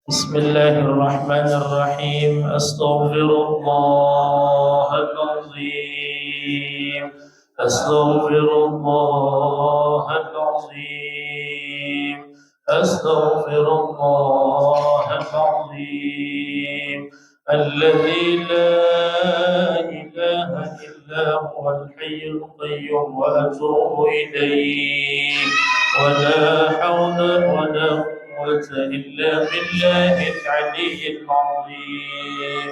بسم الله الرحمن الرحيم أستغفر الله العظيم أستغفر الله العظيم أستغفر الله العظيم الذي لا إله إلا هو الحي القيوم وأتوب إليه ولا حول ولا قوة إلا بالله العلي العظيم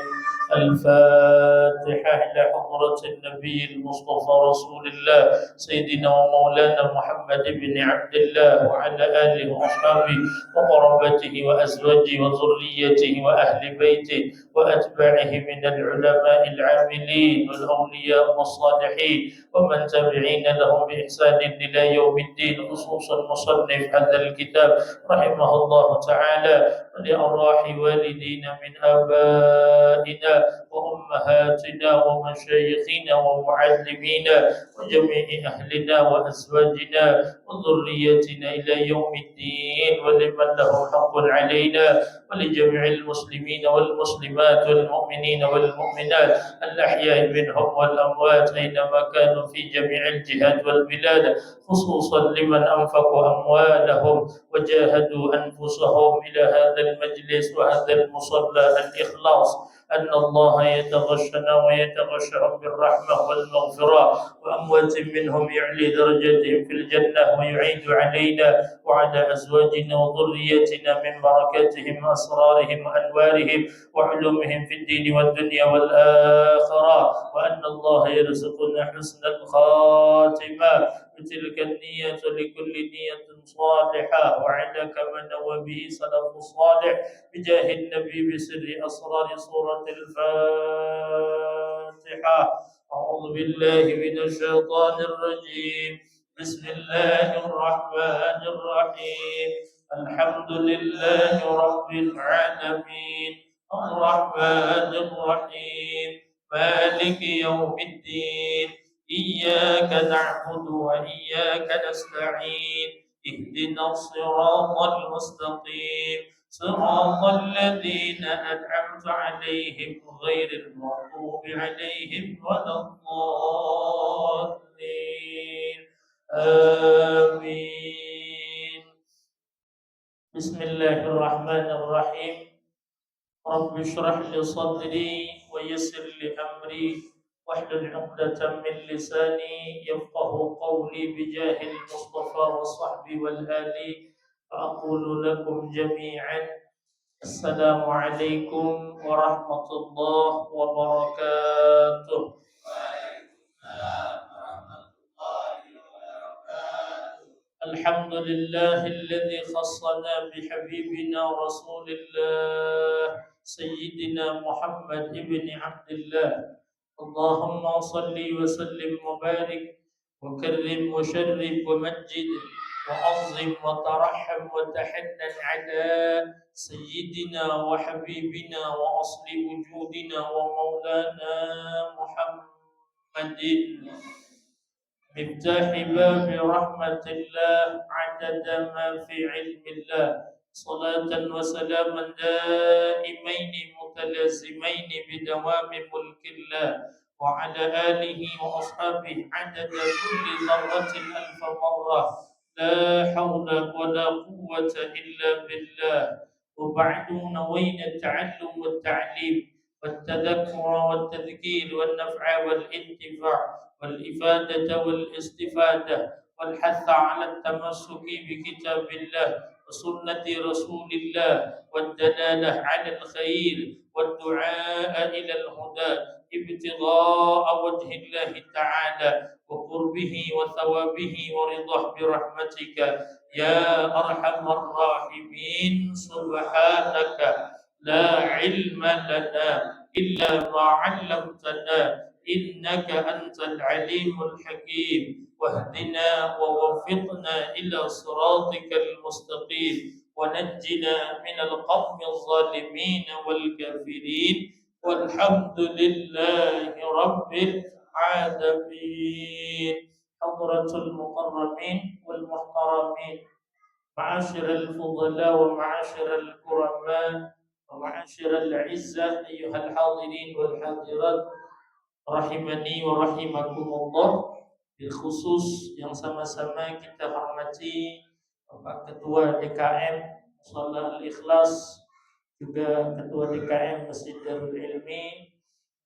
الفاتحة إلى حضرة النبي المصطفى رسول الله سيدنا ومولانا محمد بن عبد الله وعلى آله وأصحابه وقرابته وأزواجه وذريته وأهل بيته وأتباعه من العلماء العاملين والأولياء والصالحين ومن تابعين لهم بإحسان إلى يوم الدين خصوصا مصنف هذا الكتاب رحمه الله تعالى ولأرواح والدينا من آبائنا وأمهاتنا ومشايخنا ومعلمينا وجميع أهلنا وأزواجنا وذريتنا إلى يوم الدين ولمن له حق علينا ولجميع المسلمين والمسلمات والمؤمنين والمؤمنات الأحياء منهم والأموات أينما كانوا في جميع الجهات والبلاد خصوصا لمن أنفقوا أموالهم وجاهدوا أنفسهم إلى هذا المجلس وهذا المصلى الإخلاص أن الله يتغشنا ويتغشهم بالرحمة والمغفرة وأموات منهم يعلي درجتهم في الجنة ويعيد علينا وعلى أزواجنا وذريتنا من بركاتهم وأسرارهم وأنوارهم وعلومهم في الدين والدنيا والآخرة وأن الله يرزقنا حسن الخاتمة بتلك النية لكل نية صالحة وعلى كما نوى به سلف صالح بجاه النبي بسر أسرار سورة الفاتحة أعوذ بالله من الشيطان الرجيم بسم الله الرحمن الرحيم الحمد لله رب العالمين الرحمن الرحيم مالك يوم الدين إياك نعبد وإياك نستعين اهدنا الصراط المستقيم صراط الذين أنعمت عليهم غير المغضوب عليهم ولا الضالين آمين بسم الله الرحمن الرحيم رب اشرح لي صدري ويسر لي أمري واحلل عقدة من لساني يفقه قولي بجاه المصطفى والصحب والآل فأقول لكم جميعا السلام عليكم ورحمة الله وبركاته. الحمد لله الذي خصنا بحبيبنا رسول الله سيدنا محمد بن عبد الله اللهم صل وسلم وبارك وكرم وشرف ومجد وعظم وترحم وتحنن على سيدنا وحبيبنا وأصل وجودنا ومولانا محمد مفتاح باب رحمة الله عدد ما في علم الله صلاة وسلاما دائمين متلازمين بدوام ملك الله وعلى آله وأصحابه عدد كل ذرة ألف مرة لا حول ولا قوة إلا بالله وبعد نوينا التعلم والتعليم والتذكر والتذكير والنفع والانتفاع والإفادة والاستفادة والحث على التمسك بكتاب الله وسنة رسول الله والدلالة على الخير والدعاء إلى الهدى ابتغاء وجه الله تعالى وقربه وثوابه ورضاه برحمتك يا أرحم الراحمين سبحانك لا علم لنا إلا ما علمتنا إنك أنت العليم الحكيم واهدنا ووفقنا إلى صراطك المستقيم ونجنا من القوم الظالمين والكافرين والحمد لله رب العالمين. حضرة المكرمين والمحترمين معاشر الفضلاء ومعاشر الكرماء ومعاشر الأعزة أيها الحاضرين والحاضرات rahimani wa rahimakumullah. Khusus yang sama-sama kita hormati Bapak Ketua DKM Mushola Al-Ikhlas, juga Ketua DKM Masjid Darul Ilmi,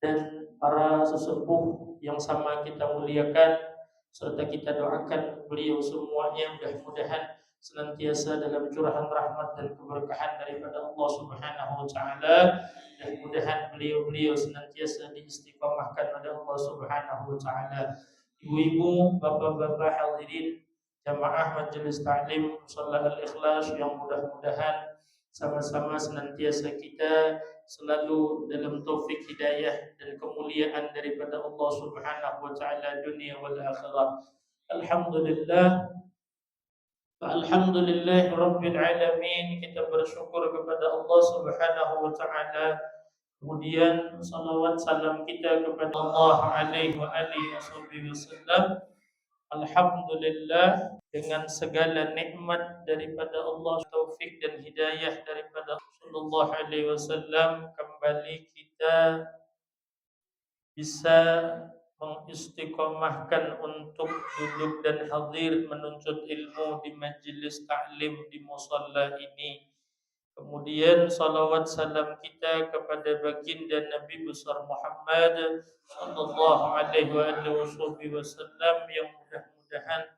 dan para sesepuh yang sama kita muliakan serta kita doakan beliau semuanya mudah-mudahan senantiasa dalam curahan rahmat dan keberkahan daripada Allah Subhanahu wa taala, dan mudahan beliau-beliau senantiasa diistiqamahkan oleh Allah Subhanahu wa taala. Ibu-ibu, bapak-bapak hadirin jamaah majelis taklim Mushola Al-Ikhlas yang mudah-mudahan sama-sama senantiasa kita selalu dalam taufik hidayah dan kemuliaan daripada Allah Subhanahu wa taala dunia wal akhirah. Alhamdulillah, alhamdulillah rabbil alamin, kita bersyukur kepada Allah Subhanahu wa taala. Kemudian salawat salam kita kepada Allah alaihi wa alihi wasallam. Alhamdulillah, dengan segala nikmat daripada Allah, taufik dan hidayah daripada Rasulullah alaihi wasallam, kembali kita bisa mengistiqomahkan untuk duduk dan hadir menuntut ilmu di majelis taklim di musalla ini. Kemudian salawat salam kita kepada baginda Nabi besar Muhammad sallallahu alaihi wasallam, yang mudah-mudahan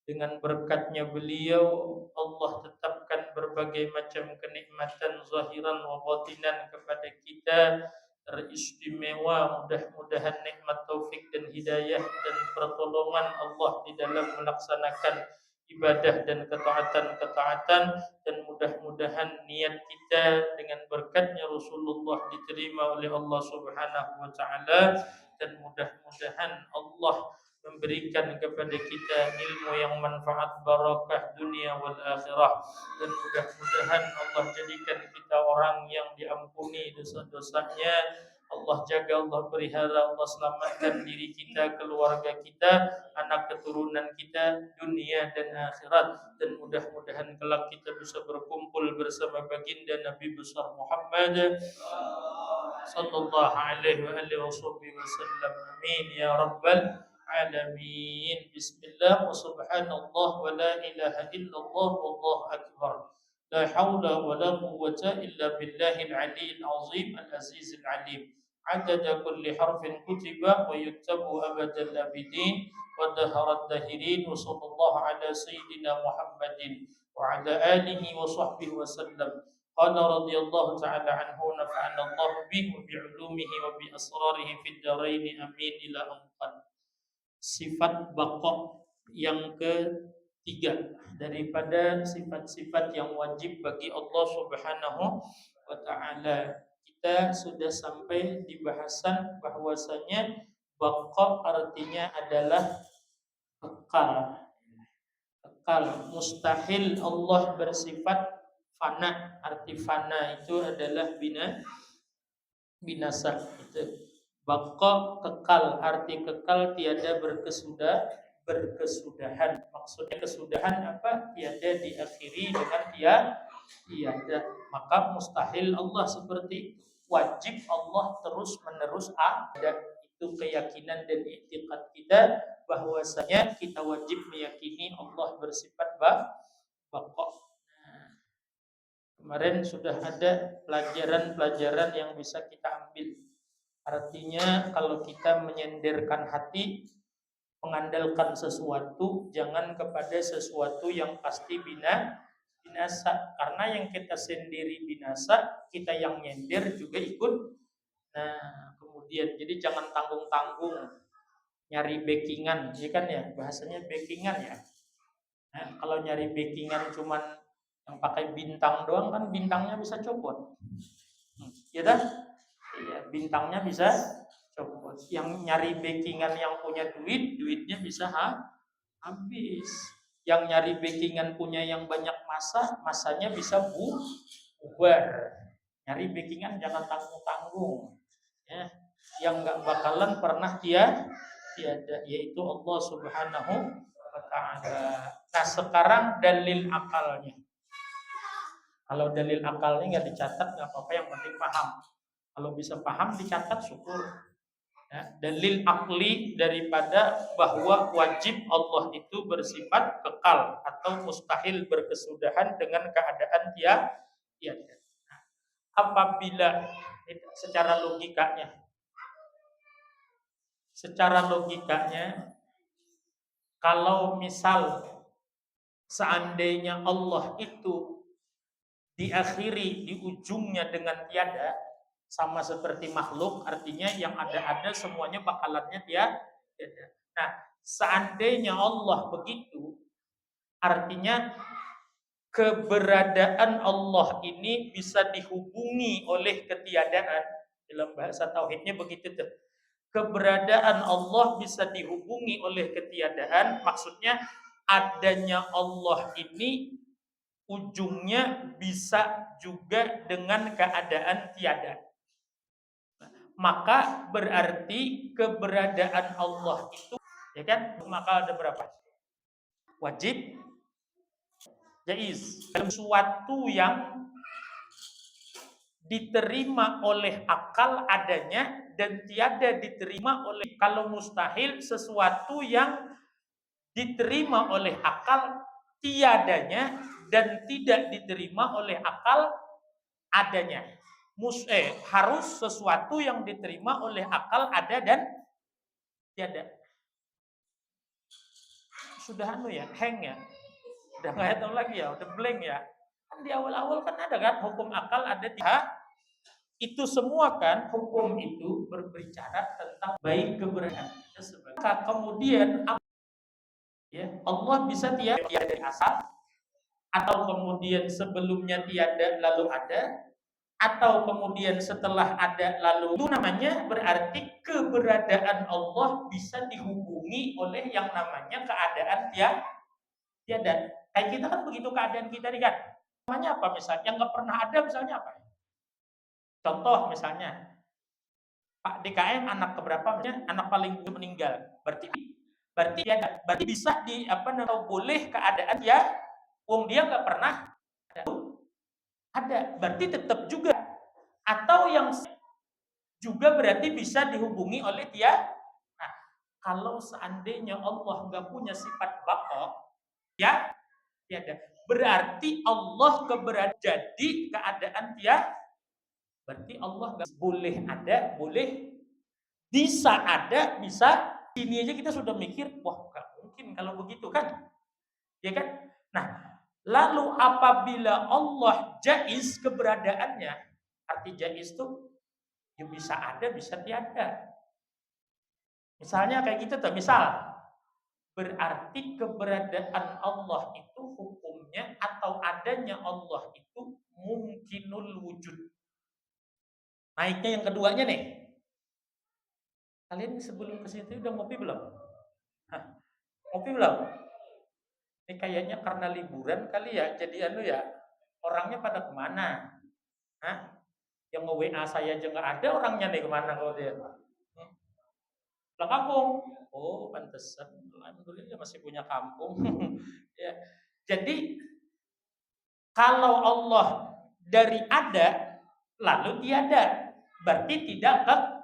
dengan berkatnya beliau Allah tetapkan berbagai macam kenikmatan zahiran wa batinan kepada kita, teristimewa mudah-mudahan nikmat taufik dan hidayah dan pertolongan Allah di dalam melaksanakan ibadah dan ketaatan-ketaatan, dan mudah-mudahan niat kita dengan berkatnya Rasulullah diterima oleh Allah Subhanahu wa taala, dan mudah-mudahan Allah memberikan kepada kita ilmu yang manfaat barakah dunia wal akhirah, dan mudah-mudahan Allah jadikan kita orang yang diampuni dosa-dosanya. Allah jaga, Allah pelihara, Allah selamatkan diri kita, keluarga kita, anak keturunan kita, dunia dan akhirat, dan mudah-mudahan kelak kita bisa berkumpul bersama baginda Nabi besar Muhammad sallallahu alaihi wasallam. Amin ya rabbal alamin. Bismillah wa subhanallah wa la ilaha illallah wallahu akbar. La haula wa la quwwata illa billahil aliyyil azim al-aziz al-alim. عدد كل حرف كتب ويكتب أبد الآبدين ودهر الداهرين. وصلى الله على سيدنا محمد وعلى آله وصحبه وسلم. قال رضي الله تعالى عنه ونفعنا الله به وبعلومه وبأسراره في الدارين آمين إلى أن قال. Sifat baqa yang ketiga daripada sifat-sifat yang wajib bagi Allah Subhanahu wa taala. Kita sudah sampai di bahasan bahwasanya baqa artinya adalah kekal. Kekal, mustahil Allah bersifat fana. Arti fana itu adalah binasa. Itu baqa, kekal, arti kekal tiada berkesudahan. Maksudnya kesudahan apa? Tiada diakhiri dengan tiada. Maka mustahil Allah seperti itu. Wajib Allah terus menerus ada. Itu keyakinan dan i'tiqad kita bahwasanya kita wajib meyakini Allah bersifat baqa. Kemarin sudah ada pelajaran-pelajaran yang bisa kita ambil. Artinya kalau kita menyenderkan hati, mengandalkan sesuatu, jangan kepada sesuatu yang pasti binasa. Karena yang kita sendiri binasa, kita yang nyender juga ikut. Nah, kemudian jadi jangan tanggung-tanggung nyari backingan, ya kan ya, bahasanya backingan ya. Nah, kalau nyari backingan cuman yang pakai bintang doang, kan bintangnya bisa copot. Ya kan? Iya, bintangnya bisa copot. Yang nyari backingan yang punya duit, duitnya bisa habis. Yang nyari backingan punya yang banyak masa, masanya bisa bubar. Nyari backingan jangan tanggung-tanggung. Ya, yang nggak bakalan pernah tiada, yaitu Allah Subhanahu wa taala. Nah sekarang dalil akalnya. Kalau dalil akalnya nggak dicatat nggak apa-apa, yang penting paham. Kalau bisa paham dicatat syukur. Ya, dalil akli daripada bahwa wajib Allah itu bersifat kekal atau mustahil berkesudahan dengan keadaan tiada. Nah, apabila secara logikanya, kalau misal seandainya Allah itu diakhiri di ujungnya dengan tiada, sama seperti makhluk, artinya yang ada semuanya bakalannya tiada. Nah, seandainya Allah begitu, artinya keberadaan Allah ini bisa dihubungi oleh ketiadaan. Dalam bahasa tauhidnya begitu tuh. Keberadaan Allah bisa dihubungi oleh ketiadaan, maksudnya adanya Allah ini ujungnya bisa juga dengan keadaan tiada. Maka berarti keberadaan Allah itu, ya kan? Maka ada berapa? Wajib, jaiz. Sesuatu yang diterima oleh akal adanya dan tiada diterima oleh, kalau mustahil sesuatu yang diterima oleh akal tiadanya dan tidak diterima oleh akal adanya. Harus sesuatu yang diterima oleh akal ada dan tiada. Sudah hang ya. Udah nggak tahu lagi ya, udah blank ya. Kan di awal-awal kan ada kan hukum akal ada tiada. Itu semua kan hukum itu berbicara tentang baik keberadaan. Kemudian ya, Allah bisa tiada dari asal, atau kemudian sebelumnya tiada lalu ada, atau kemudian setelah ada lalu, itu namanya berarti keberadaan Allah bisa dihubungi oleh yang namanya keadaan tiada. Kayak kita kan begitu keadaan kita nih kan. Namanya apa misalnya? Yang nggak pernah ada misalnya apa? Contoh misalnya Pak DKM anak keberapa? Misalnya anak paling meninggal. Berarti tiada. Berarti bisa boleh keadaan ya. Wong dia nggak pernah ada. Berarti tetap juga. Atau yang juga berarti bisa dihubungi oleh dia. Nah, kalau seandainya Allah nggak punya sifat baqa, ya tiada. Berarti Allah keberadaan jadi keadaan tiada. Berarti Allah nggak boleh ada, boleh bisa ada, bisa. Ini aja kita sudah mikir, wah nggak mungkin kalau begitu kan, ya kan? Nah, lalu apabila Allah jaiz keberadaannya, arti jaiz itu ya bisa ada, bisa tiada. Misalnya kayak gitu tuh, misal berarti keberadaan Allah itu hukumnya atau adanya Allah itu mungkinul wujud. Naiknya yang keduanya nih. Kalian sebelum ke situ udah ngopi belum? Hah, ngopi belum? Ini kayaknya karena liburan kali ya, jadi ya, orangnya pada kemana? Hah? Yang nge-WA saya aja nggak ada, orangnya nih kemana kalau dia? Pulang kampung. Oh, pantesan. Alhamdulillah masih punya kampung. Ya. Jadi kalau Allah dari ada lalu tiada, berarti tidak kekal.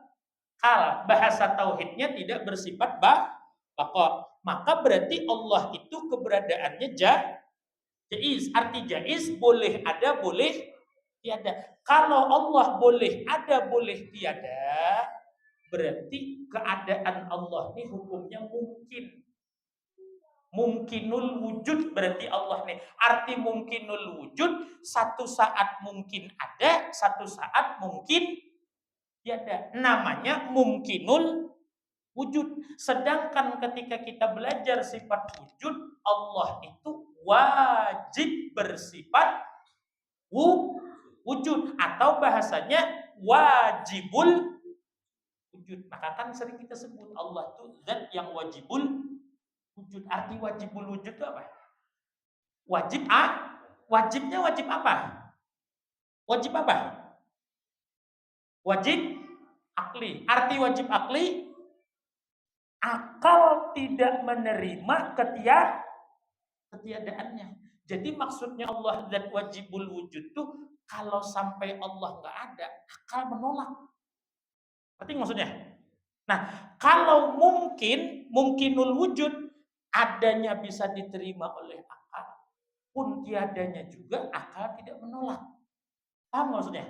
Bahasa tauhidnya tidak bersifat baqa. Maka berarti Allah itu keberadaannya jaiz. Arti jaiz boleh ada, boleh tiada. Kalau Allah boleh ada, boleh tiada, berarti keadaan Allah ini hukumnya mungkin. Mungkinul wujud berarti Allah nih. Arti mungkinul wujud, satu saat mungkin ada, satu saat mungkin tiada. Namanya mungkinul wujud. Sedangkan ketika kita belajar sifat wujud, Allah itu wajib bersifat wujud, atau bahasanya wajibul wujud. Maka kan sering kita sebut Allah itu zat yang wajibul wujud. Arti wajibul wujud itu apa? Wajibnya wajib apa? Wajib apa? Wajib akli. Arti wajib akli, akal tidak menerima ketiadaannya. Jadi maksudnya Allah zat wajibul wujud tuh kalau sampai Allah nggak ada, akal menolak. Berarti maksudnya? Nah, kalau mungkinul wujud, adanya bisa diterima oleh akal, pun tiadanya juga akal tidak menolak. Paham maksudnya?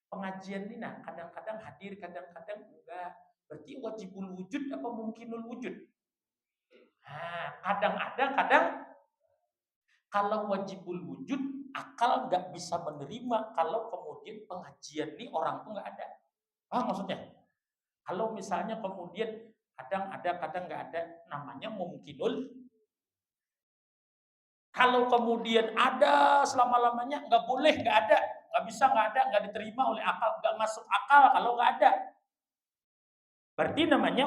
Pengajian ini nah kadang-kadang hadir, kadang-kadang enggak. Berarti wajibul wujud apa mungkinul wujud? Nah, kadang ada, kadang kalau wajibul wujud, akal nggak bisa menerima kalau kemudian pengajian ini orang tuh nggak ada. Paham maksudnya? Kalau misalnya kemudian kadang ada, kadang nggak ada, namanya mungkinul. Kalau kemudian ada selama-lamanya, nggak boleh, nggak ada, nggak bisa, nggak ada, nggak diterima oleh akal, nggak masuk akal kalau nggak ada. Berarti namanya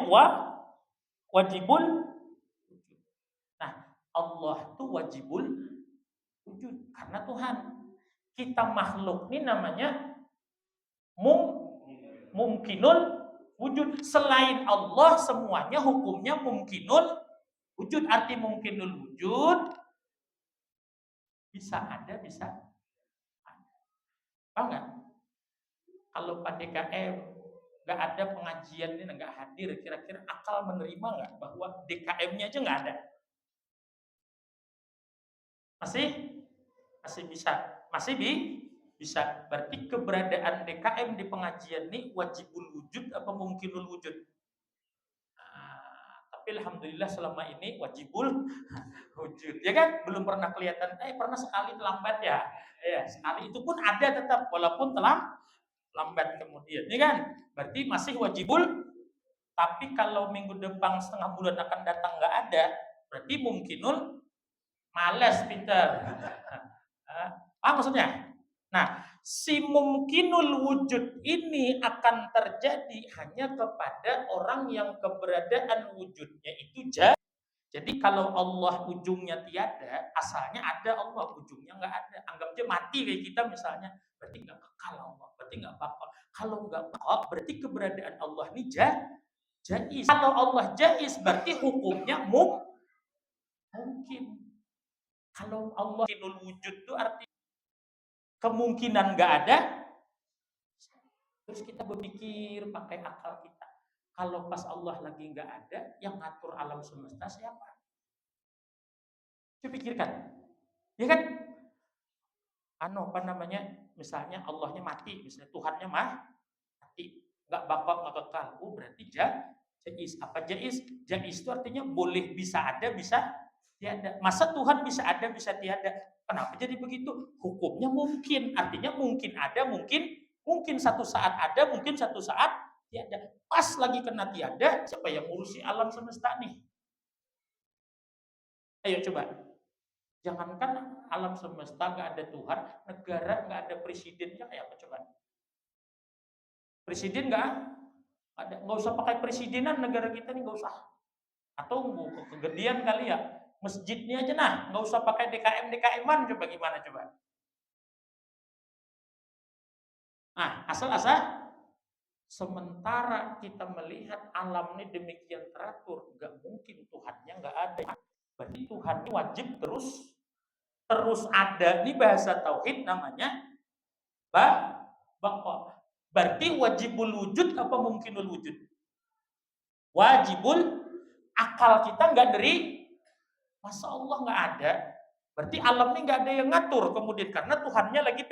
wajibul. Nah, Allah tuh wajibul wujud karena Tuhan. Kita makhluk ini namanya mungkinul wujud. Selain Allah semuanya hukumnya mungkinul wujud. Arti mungkinul wujud bisa ada, bisa ada. Paham nggak? Kalau Pak DKM nggak ada pengajian ini nggak hadir, kira-kira akal menerima nggak bahwa DKM-nya aja nggak ada? Masih bisa, bisa. Berarti keberadaan DKM di pengajian ini wajibul wujud apa mungkinul wujud? Tapi alhamdulillah selama ini wajibul wujud, ya kan? Belum pernah kelihatan, pernah sekali terlambat ya, sekali itu pun ada tetap walaupun lambat kemudian, ya kan? Berarti masih wajibul. Tapi kalau minggu depan setengah bulan akan datang nggak ada, berarti mungkinul malas pinter. Maksudnya? Nah, si mungkinul wujud ini akan terjadi hanya kepada orang yang keberadaan wujudnya itu jadi. Jadi kalau Allah ujungnya tiada, asalnya ada Allah, ujungnya nggak ada. Anggap aja mati kayak kita misalnya, berarti nggak kekal Allah, berarti nggak bakal. Kalau nggak bakal, berarti keberadaan Allah ini jaiz. Kalau Allah jaiz, berarti hukumnya mungkin. Kalau Allah mungkinul wujud itu arti kemungkinan nggak ada, terus kita berpikir pakai akal kita. Kalau pas Allah lagi nggak ada, yang ngatur alam semesta siapa? Coba pikirkan, ya kan? Apa namanya? Misalnya Allahnya mati, misalnya Tuhannya mati, nggak bakal nggak kekal. Berarti jaiz. Apa jaiz? Jaiz itu artinya boleh bisa ada, bisa tiada. Masa Tuhan bisa ada, bisa tiada? Kenapa jadi begitu? Hukumnya mungkin, artinya mungkin ada, mungkin satu saat ada, mungkin satu saat tiada. Pas lagi kena tiada, siapa yang ngurusi alam semesta nih? Ayo coba. Jangankan alam semesta nggak ada Tuhan, negara nggak ada presidennya kayak apa coba? Presiden nggak ada, nggak usah pakai presidenan negara kita nih, nggak usah. Atau kegedean kali ya, masjidnya aja nah, nggak usah pakai DKM-an, coba gimana coba? Nah, asal-asal sementara kita melihat alam ini demikian teratur, nggak mungkin Tuhannya nggak ada. Berarti Tuhan ini wajib terus ada. Ini bahasa tauhid namanya baqa. Berarti wajibul wujud apa mungkinul wujud? Wajibul. Akal kita nggak dari masa Allah nggak ada. Berarti alam ini nggak ada yang ngatur kemudian karena Tuhannya lagi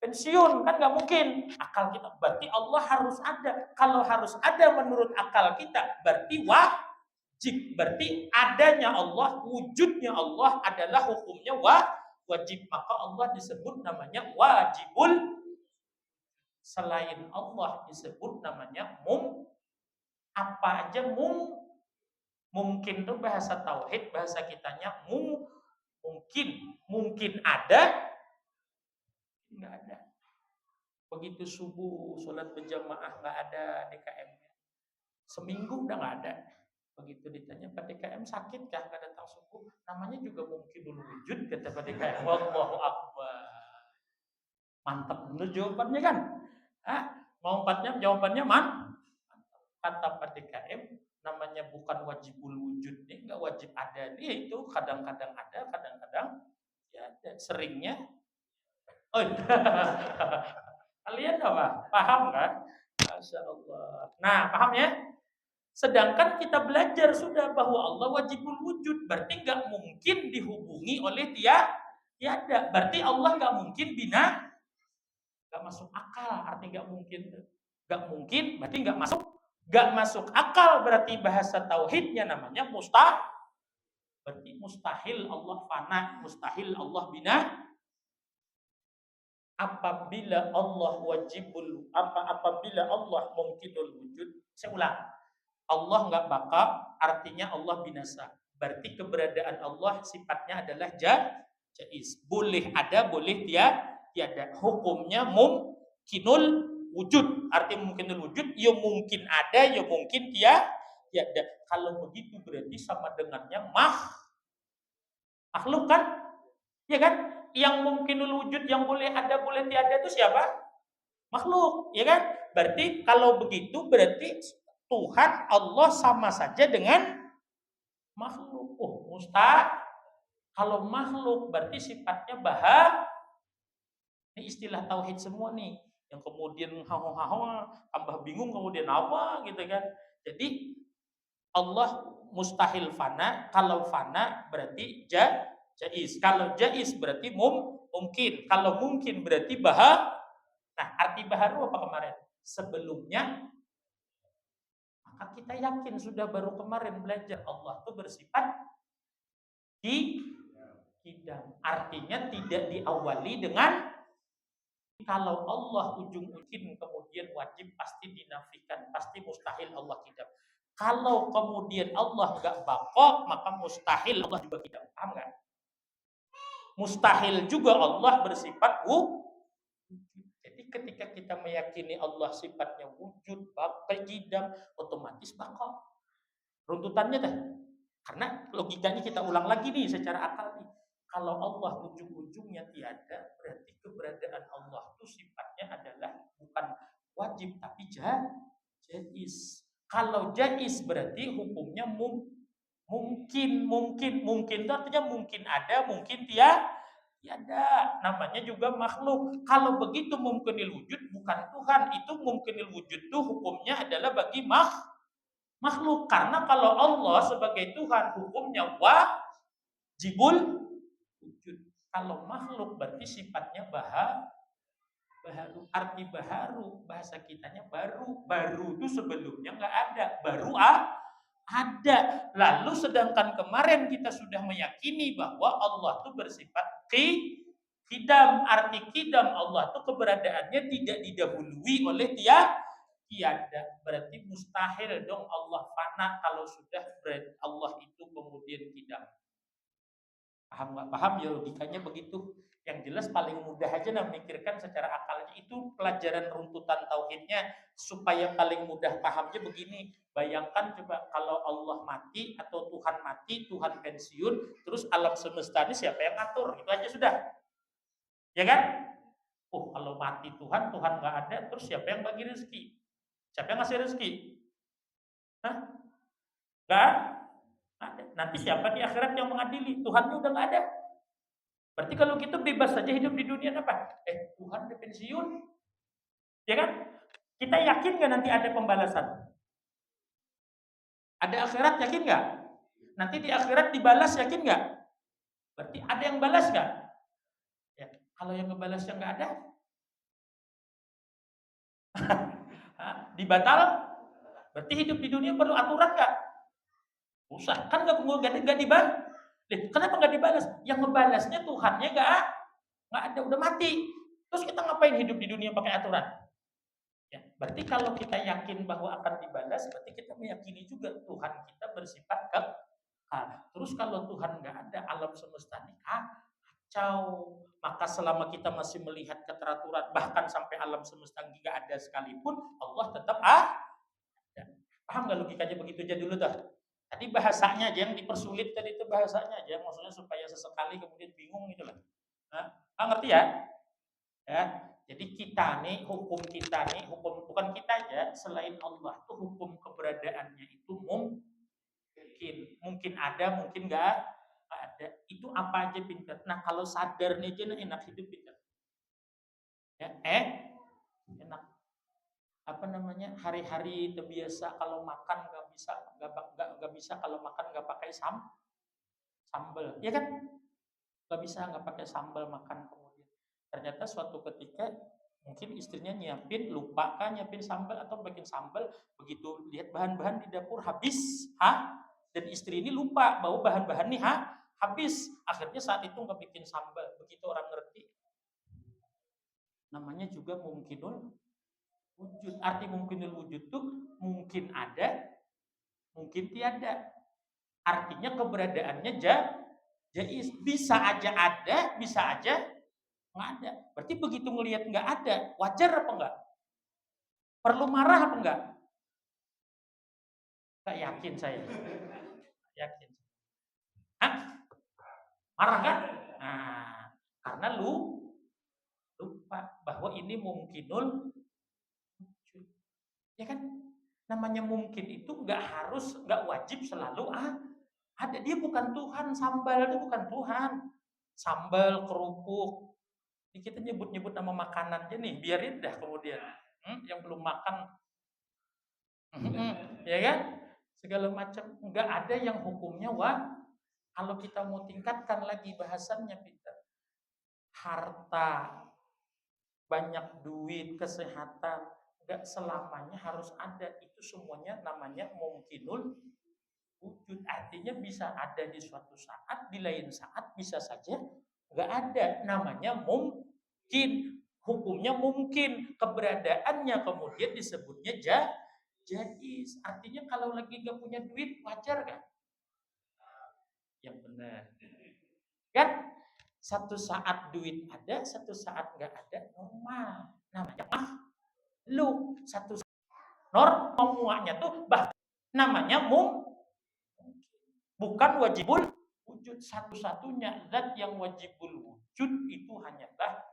pensiun, kan nggak mungkin. Akal kita berarti Allah harus ada. Kalau harus ada menurut akal kita berarti wajib. Berarti adanya Allah, wujudnya Allah adalah hukumnya wajib. Maka Allah disebut namanya wajibul. Selain Allah disebut namanya apa aja mungkin itu bahasa tauhid, bahasa kitanya mungkin ada, nggak ada. Begitu subuh sholat berjamaah nggak ada DKM-nya, seminggu udah nggak ada. Begitu ditanya Pak DKM sakit kah nggak datang subuh, namanya juga mungkin dulu wujud kata Pak DKM. Wallahu akbar. Mantap bener jawabannya kan? Jawabannya kata Pak DKM namanya bukan wajibul wujud nih, nggak wajib ada nih, itu kadang-kadang ada, kadang-kadang ya ada. Seringnya, oh kalian apa? Paham kan? Masya Allah. Nah, paham ya? Sedangkan kita belajar sudah bahwa Allah wajibul wujud, berarti nggak mungkin dihubungi oleh tiada. Berarti Allah nggak mungkin bina, nggak masuk akal. Artinya nggak mungkin, berarti nggak masuk akal. Berarti bahasa tauhidnya namanya berarti mustahil Allah fana, mustahil Allah bina. Apabila Allah apabila Allah mumkinul wujud, saya ulang. Allah nggak bakal, artinya Allah binasa. Berarti keberadaan Allah sifatnya adalah jaiz. Boleh ada, boleh tiada. Hukumnya mumkinul wujud. Arti mumkinul wujud, ya mungkin ada, ya mungkin tiada. Kalau begitu berarti sama dengannya makhluk kan? Ya kan? Yang mumkinul wujud, yang boleh ada, boleh tiada itu siapa? Makhluk, ya kan? Berarti kalau begitu berarti Tuhan Allah sama saja dengan makhluk. Oh, mustahil. Kalau makhluk berarti sifatnya ini istilah tauhid semua nih. Yang kemudian haho-haho tambah bingung kemudian apa gitu kan. Jadi Allah mustahil fana, kalau fana berarti jaiz. Kalau jaiz berarti mungkin. Kalau mungkin berarti Nah, arti baharu apa kemarin? Sebelumnya, maka kita yakin sudah baru kemarin belajar Allah itu bersifat kidam. Artinya tidak diawali dengan kalau Allah ujung-ujung kemudian wajib pasti dinafikan, pasti mustahil Allah kidam. Kalau kemudian Allah nggak bako, maka mustahil Allah juga kidam. Paham nggak? Mustahil juga Allah bersifat wujud. Jadi ketika kita meyakini Allah sifatnya wujud, bako, kidam, otomatis bako. Runtutannya dah. Karena logikanya kita ulang lagi nih secara akal nih. Kalau Allah ujung-ujungnya tiada, berarti keberadaan Allah itu sifatnya adalah bukan wajib tapi jaiz. Kalau jaiz berarti hukumnya mungkin itu artinya mungkin ada, mungkin tiada. Namanya juga makhluk. Kalau begitu mungkinil wujud bukan Tuhan, itu mungkinil wujud itu hukumnya adalah bagi makhluk. Karena kalau Allah sebagai Tuhan hukumnya wajibul wujud. Kalau makhluk berarti sifatnya baharu. Arti baharu bahasa kitanya baru itu sebelumnya nggak ada, baru ada. Lalu sedangkan kemarin kita sudah meyakini bahwa Allah itu bersifat kidam. Arti kidam Allah itu keberadaannya tidak didahului oleh tiada. Berarti mustahil dong Allah fana kalau sudah Allah itu kemudian kidam. Paham nggak? Paham ya logikanya begitu. Yang jelas paling mudah aja memikirkan secara akalnya. Itu pelajaran runtutan tauhidnya supaya paling mudah pahamnya begini. Bayangkan coba kalau Allah mati atau Tuhan mati, Tuhan pensiun, terus alam semesta ini siapa yang ngatur? Itu aja sudah. Ya kan? Oh, kalau mati Tuhan nggak ada, terus siapa yang bagi rezeki? Siapa yang ngasih rezeki? Hah? Nggak ada. Nanti siapa di akhirat yang mengadili? Tuhannya udah nggak ada. Berarti kalau gitu bebas saja hidup di dunia apa? Tuhan udah pensiun. Ya kan? Kita yakin nggak nanti ada pembalasan? Ada akhirat yakin nggak? Nanti di akhirat dibalas yakin nggak? Berarti ada yang balas nggak? Ya, kalau yang ngebalasnya nggak ada, dibatal. Berarti hidup di dunia perlu aturan nggak? Usah, kan nggak dibalas. Kenapa nggak dibalas? Yang ngebalasnya Tuhannya nggak ada, udah mati. Terus kita ngapain hidup di dunia pakai aturan? Ya, berarti kalau kita yakin bahwa akan dibalas, berarti kita meyakini juga Tuhan kita bersifat kekal. Terus kalau Tuhan nggak ada, alam semesta ini kacau. Maka selama kita masih melihat keteraturan, bahkan sampai alam semesta nggak ada sekalipun, Allah tetap ada. Paham nggak logikanya begitu aja dulu tuh? Tadi bahasanya aja yang dipersulit tadi itu bahasanya aja, maksudnya supaya sesekali kemudian bingung gitu lah. Ngerti ya? Ya. Jadi kita nih, hukum kita nih, hukum bukan kita aja, selain Allah tuh hukum keberadaannya itu mungkin ada, mungkin nggak ada. Itu apa aja pinter. Nah kalau sadar nih aja enak hidup pinter. Ya, enak. Apa namanya, hari-hari terbiasa kalau makan nggak bisa kalau makan nggak pakai sambal, ya kan? Nggak bisa nggak pakai sambal makan. Kemudian ternyata suatu ketika mungkin istrinya nyiapin, lupa kan nyiapin sambal atau bikin sambal, begitu lihat bahan-bahan di dapur habis, dan istri ini lupa bahwa bahan-bahan nih habis, akhirnya saat itu nggak bikin sambal. Begitu orang ngerti, namanya juga mungkinul wujud. Arti mungkinul wujud tuh mungkin ada, mungkin tiada. Artinya keberadaannya jaiz, bisa aja ada, bisa aja nggak ada. Berarti begitu ngelihat nggak ada, wajar apa enggak? Perlu marah apa enggak? Nggak yakin saya. Yakin. Hah? Marah kan? Nah, karena lupa bahwa ini mungkinul wujud. Ya kan? Namanya mungkin itu nggak wajib selalu ada. Dia bukan Tuhan, sambal itu bukan Tuhan. Sambal, kerupuk. Ini kita nyebut-nyebut nama makanan aja nih, biarin dah kemudian. Yang belum makan, ya kan? Segala macam. Nggak ada yang hukumnya kalau kita mau tingkatkan lagi bahasannya, Peter. Harta, banyak duit, kesehatan, nggak selamanya harus ada. Itu semuanya namanya mungkinul wujud. Artinya bisa ada di suatu saat, di lain saat bisa saja nggak ada. Namanya mungkin, hukumnya mungkin, keberadaannya kemudian disebutnya jaiz. Artinya kalau lagi nggak punya duit wajar kan? Yang benar kan? Satu saat duit ada, satu saat nggak ada, normal. Namanya makhluk. Satu normal semuanya tuh namanya bukan wajibul wujud. Satu-satunya zat yang wajibul wujud itu hanyalah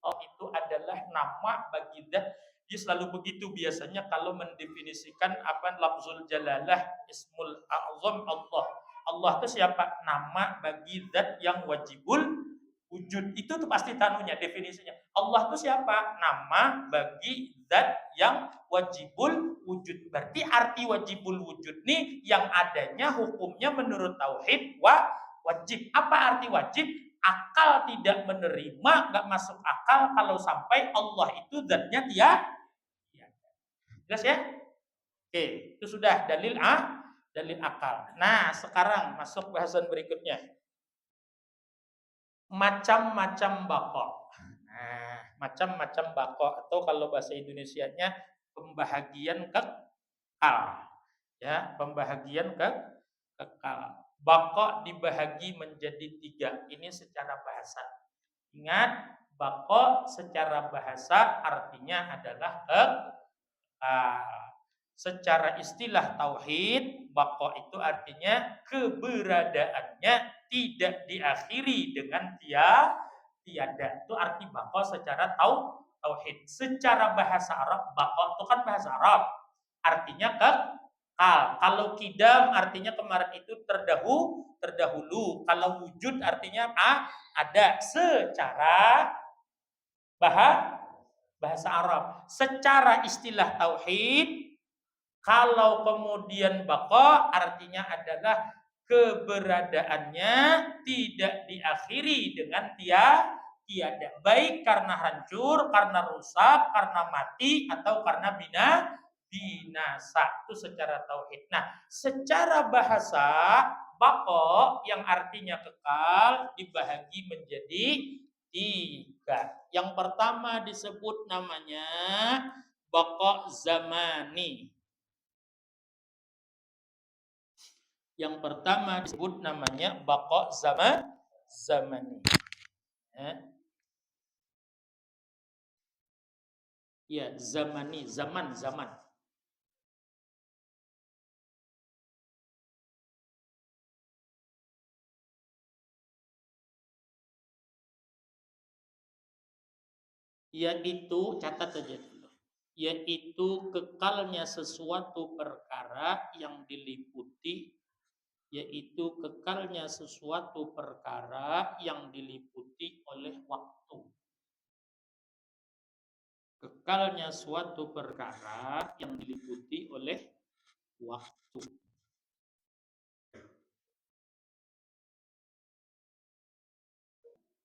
itu adalah nama bagi zat. Dia selalu begitu biasanya kalau mendefinisikan apa lafzul jalalah, ismul a'zam Allah. Allah itu siapa? Nama bagi zat yang wajibul wujud. Itu tuh pasti tanunya definisinya. Allah itu siapa? Nama bagi zat yang wajibul wujud. Berarti arti wajibul wujud nih yang adanya hukumnya menurut tauhid wajib. Apa arti wajib? Akal tidak menerima, nggak masuk akal kalau sampai Allah itu zatnya tiada. Jelas ya? Oke, itu sudah dalil akal. Nah, sekarang masuk bahasan berikutnya. Macam-macam bakok. Nah, macam-macam bakok atau kalau bahasa Indonesianya pembahagian kekal. Ya, pembahagian kekal. Bakok dibahagi menjadi 3. Ini secara bahasa. Ingat, bakok secara bahasa artinya adalah kekal. Secara istilah tauhid, bakok itu artinya keberadaannya tidak diakhiri dengan tiada. Itu arti bakok secara tauhid. Secara bahasa Arab, bakok itu kan bahasa Arab. Artinya kekal. Kalau kidam artinya kemarin itu terdahulu. Kalau wujud artinya ada secara bahasa Arab. Secara istilah tauhid, kalau kemudian baqa artinya adalah keberadaannya tidak diakhiri dengan tiada. Baik karena hancur, karena rusak, karena mati, atau karena binasa. Itu secara tauhid. Nah, secara bahasa bako yang artinya kekal dibahagi menjadi 3. Yang pertama disebut namanya bako zamani. Yang pertama disebut namanya bako zamani. Ya, zamani, zaman. Yaitu, catat aja dulu. Yaitu kekalnya sesuatu perkara yang diliputi, yaitu kekalnya sesuatu perkara yang diliputi oleh waktu. Kekalnya suatu perkara yang diliputi oleh waktu.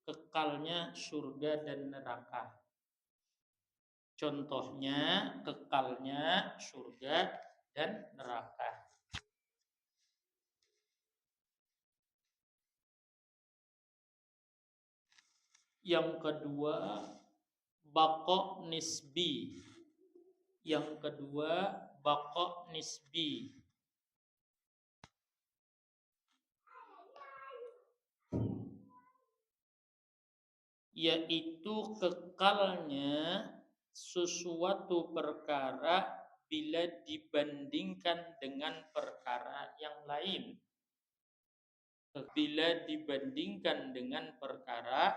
Kekalnya surga dan neraka. Contohnya kekalnya surga dan neraka. Yang kedua, baqo nisbi. Yang kedua, baqo nisbi. Yaitu kekalnya sesuatu perkara bila dibandingkan dengan perkara yang lain. Bila dibandingkan dengan perkara,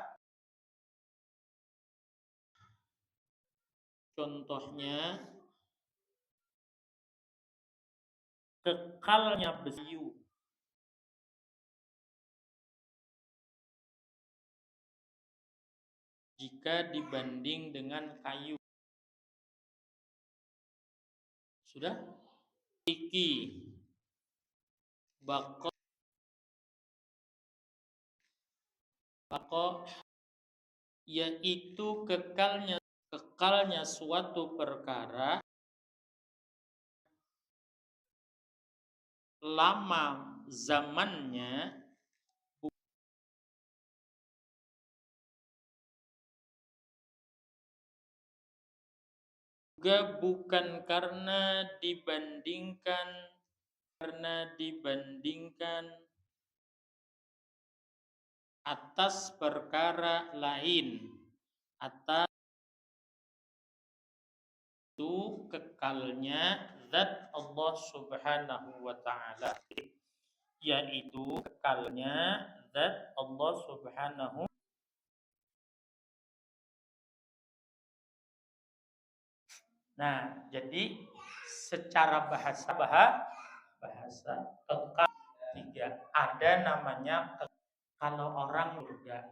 contohnya kekalnya besi jika dibanding dengan kayu. Sudah? Iki bako yaitu kekalnya suatu perkara lama zamannya juga bukan karena dibandingkan atas perkara lain, atas itu kekalnya zat Allah Subhanahu wa taala, yaitu kekalnya zat Allah Subhanahu. Nah, jadi secara bahasa kekal tiga. Ada namanya kalau orang surga.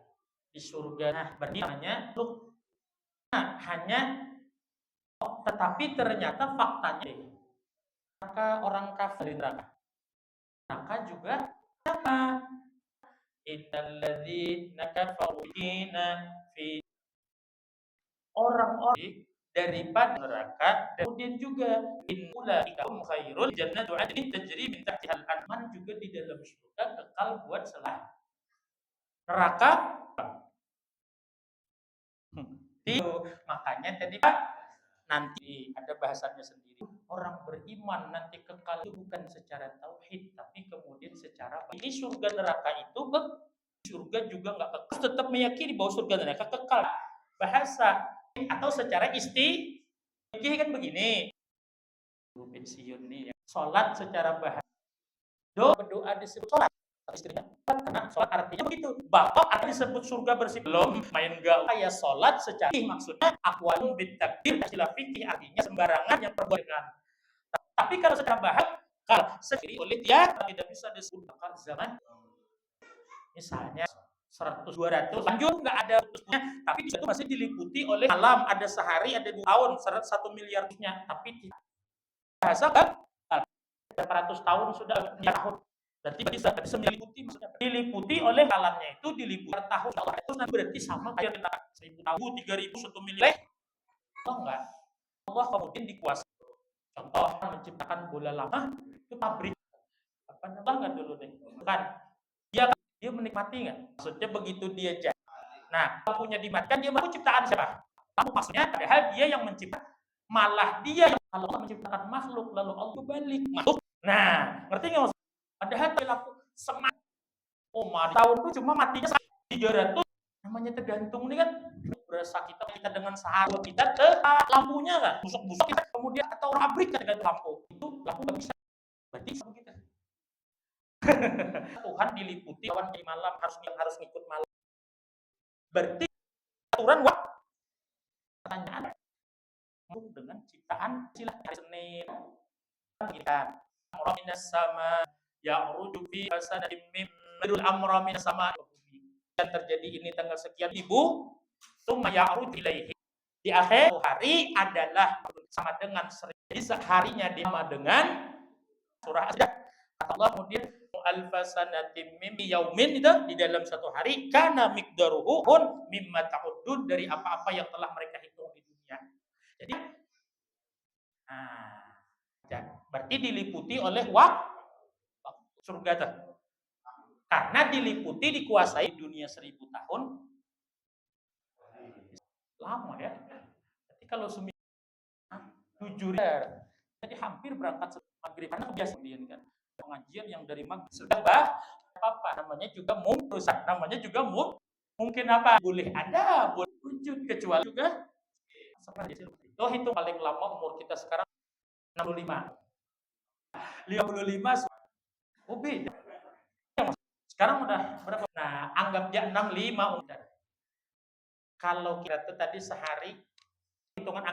Di surga, nah berarti namanya hanya, tetapi ternyata faktanya maka orang kafir neraka juga sama. Innalladzina kafaru fi orang-orang daripada neraka, dan kemudian juga ulaika hum khairul jannatu adnin tajri min tahtihal anhar, juga di dalam surga kekal buat selamanya. Neraka itu makanya tadi Pak, nanti ada bahasannya sendiri. Orang beriman nanti kekal itu bukan secara tauhid, tapi kemudian secara ini surga neraka itu surga juga nggak kekal, tetap meyakini bahwa surga neraka kekal. Bahasa atau secara kan begini. Pensiun nih ya. Sholat secara bahasa. Berdoa disebut sholat. Istrinya karena sholat artinya begitu. Bapak akan disebut surga bersih, belum main gaul. Ya sholat secara maksudnya akwalun bitakdir, istilah fikih artinya sembarangan yang perbuatan dengan. Tapi kalau secara bahasa kalau sendiri oleh dia tidak bisa disebut zaman. Misalnya 100 200 lanjut nggak ada putusnya, tapi itu masih diliputi oleh alam, ada sehari, ada 2 tahun, 1 miliarnya, tapi bahasa kan berapa ratus tahun sudah tahun, berarti bisa meliputi, maksudnya diliputi oleh alamnya itu diliputi tahun itu berarti sama kayak kita 1000 tahun 3000 1 miliar. Oh enggak, Allah kemudian dikuasai. Contoh menciptakan bola lama itu pabrik apa namanya dulu deh, kan dia menikmati nggak? Maksudnya begitu dia jadi. Nah, lampunya dimatikan, dia mau ciptaan siapa? Lampu, maksudnya padahal dia yang mencipta, malah dia yang kalau Allah menciptakan makhluk lalu Allah balik makhluk. Nah, ngerti nggak maksudnya? Padahal lampu semak, tahun itu cuma matinya 300. Namanya tergantung nih kan, berasa kita dengan sehari kita ke lampunya kan, busuk-busuk kita kemudian atau pabrik kan dengan lampu itu lampu nggak bisa. Berarti sama kita. Tuhan diliputi awan di malam harus ngikut malam. Berarti aturan dengan ciptaan silah hari Senin. Kita minas sama ya'ruju fi hasanatin mimmadul amra minas sama yang terjadi ini tanggal sekian ibu summa ya'ruju ilaihi di akhir hari adalah sama dengan seharinya sama dengan surah As-Sajdah. Allah kemudian alfasanatim mimmi yaumin itu di dalam satu hari kana miqdaruhu mimma ta'uddun dari apa-apa yang telah mereka hitung di dunia. Jadi berarti diliputi oleh waktu surga tuh. Karena diliputi dikuasai dunia 1000 tahun lama ya. Berarti kalau 7 jadi hampir berangkat maghrib karena biasa kan pengajian yang dari maghrib sudah apa namanya juga rusak namanya juga mungkin apa boleh ada boleh wujud kecuali juga seperti itu. Itu paling lama umur kita sekarang 65 oh beda sekarang udah berapa? Nah anggap aja 65 udah. Kalau kita tuh tadi sehari hitungan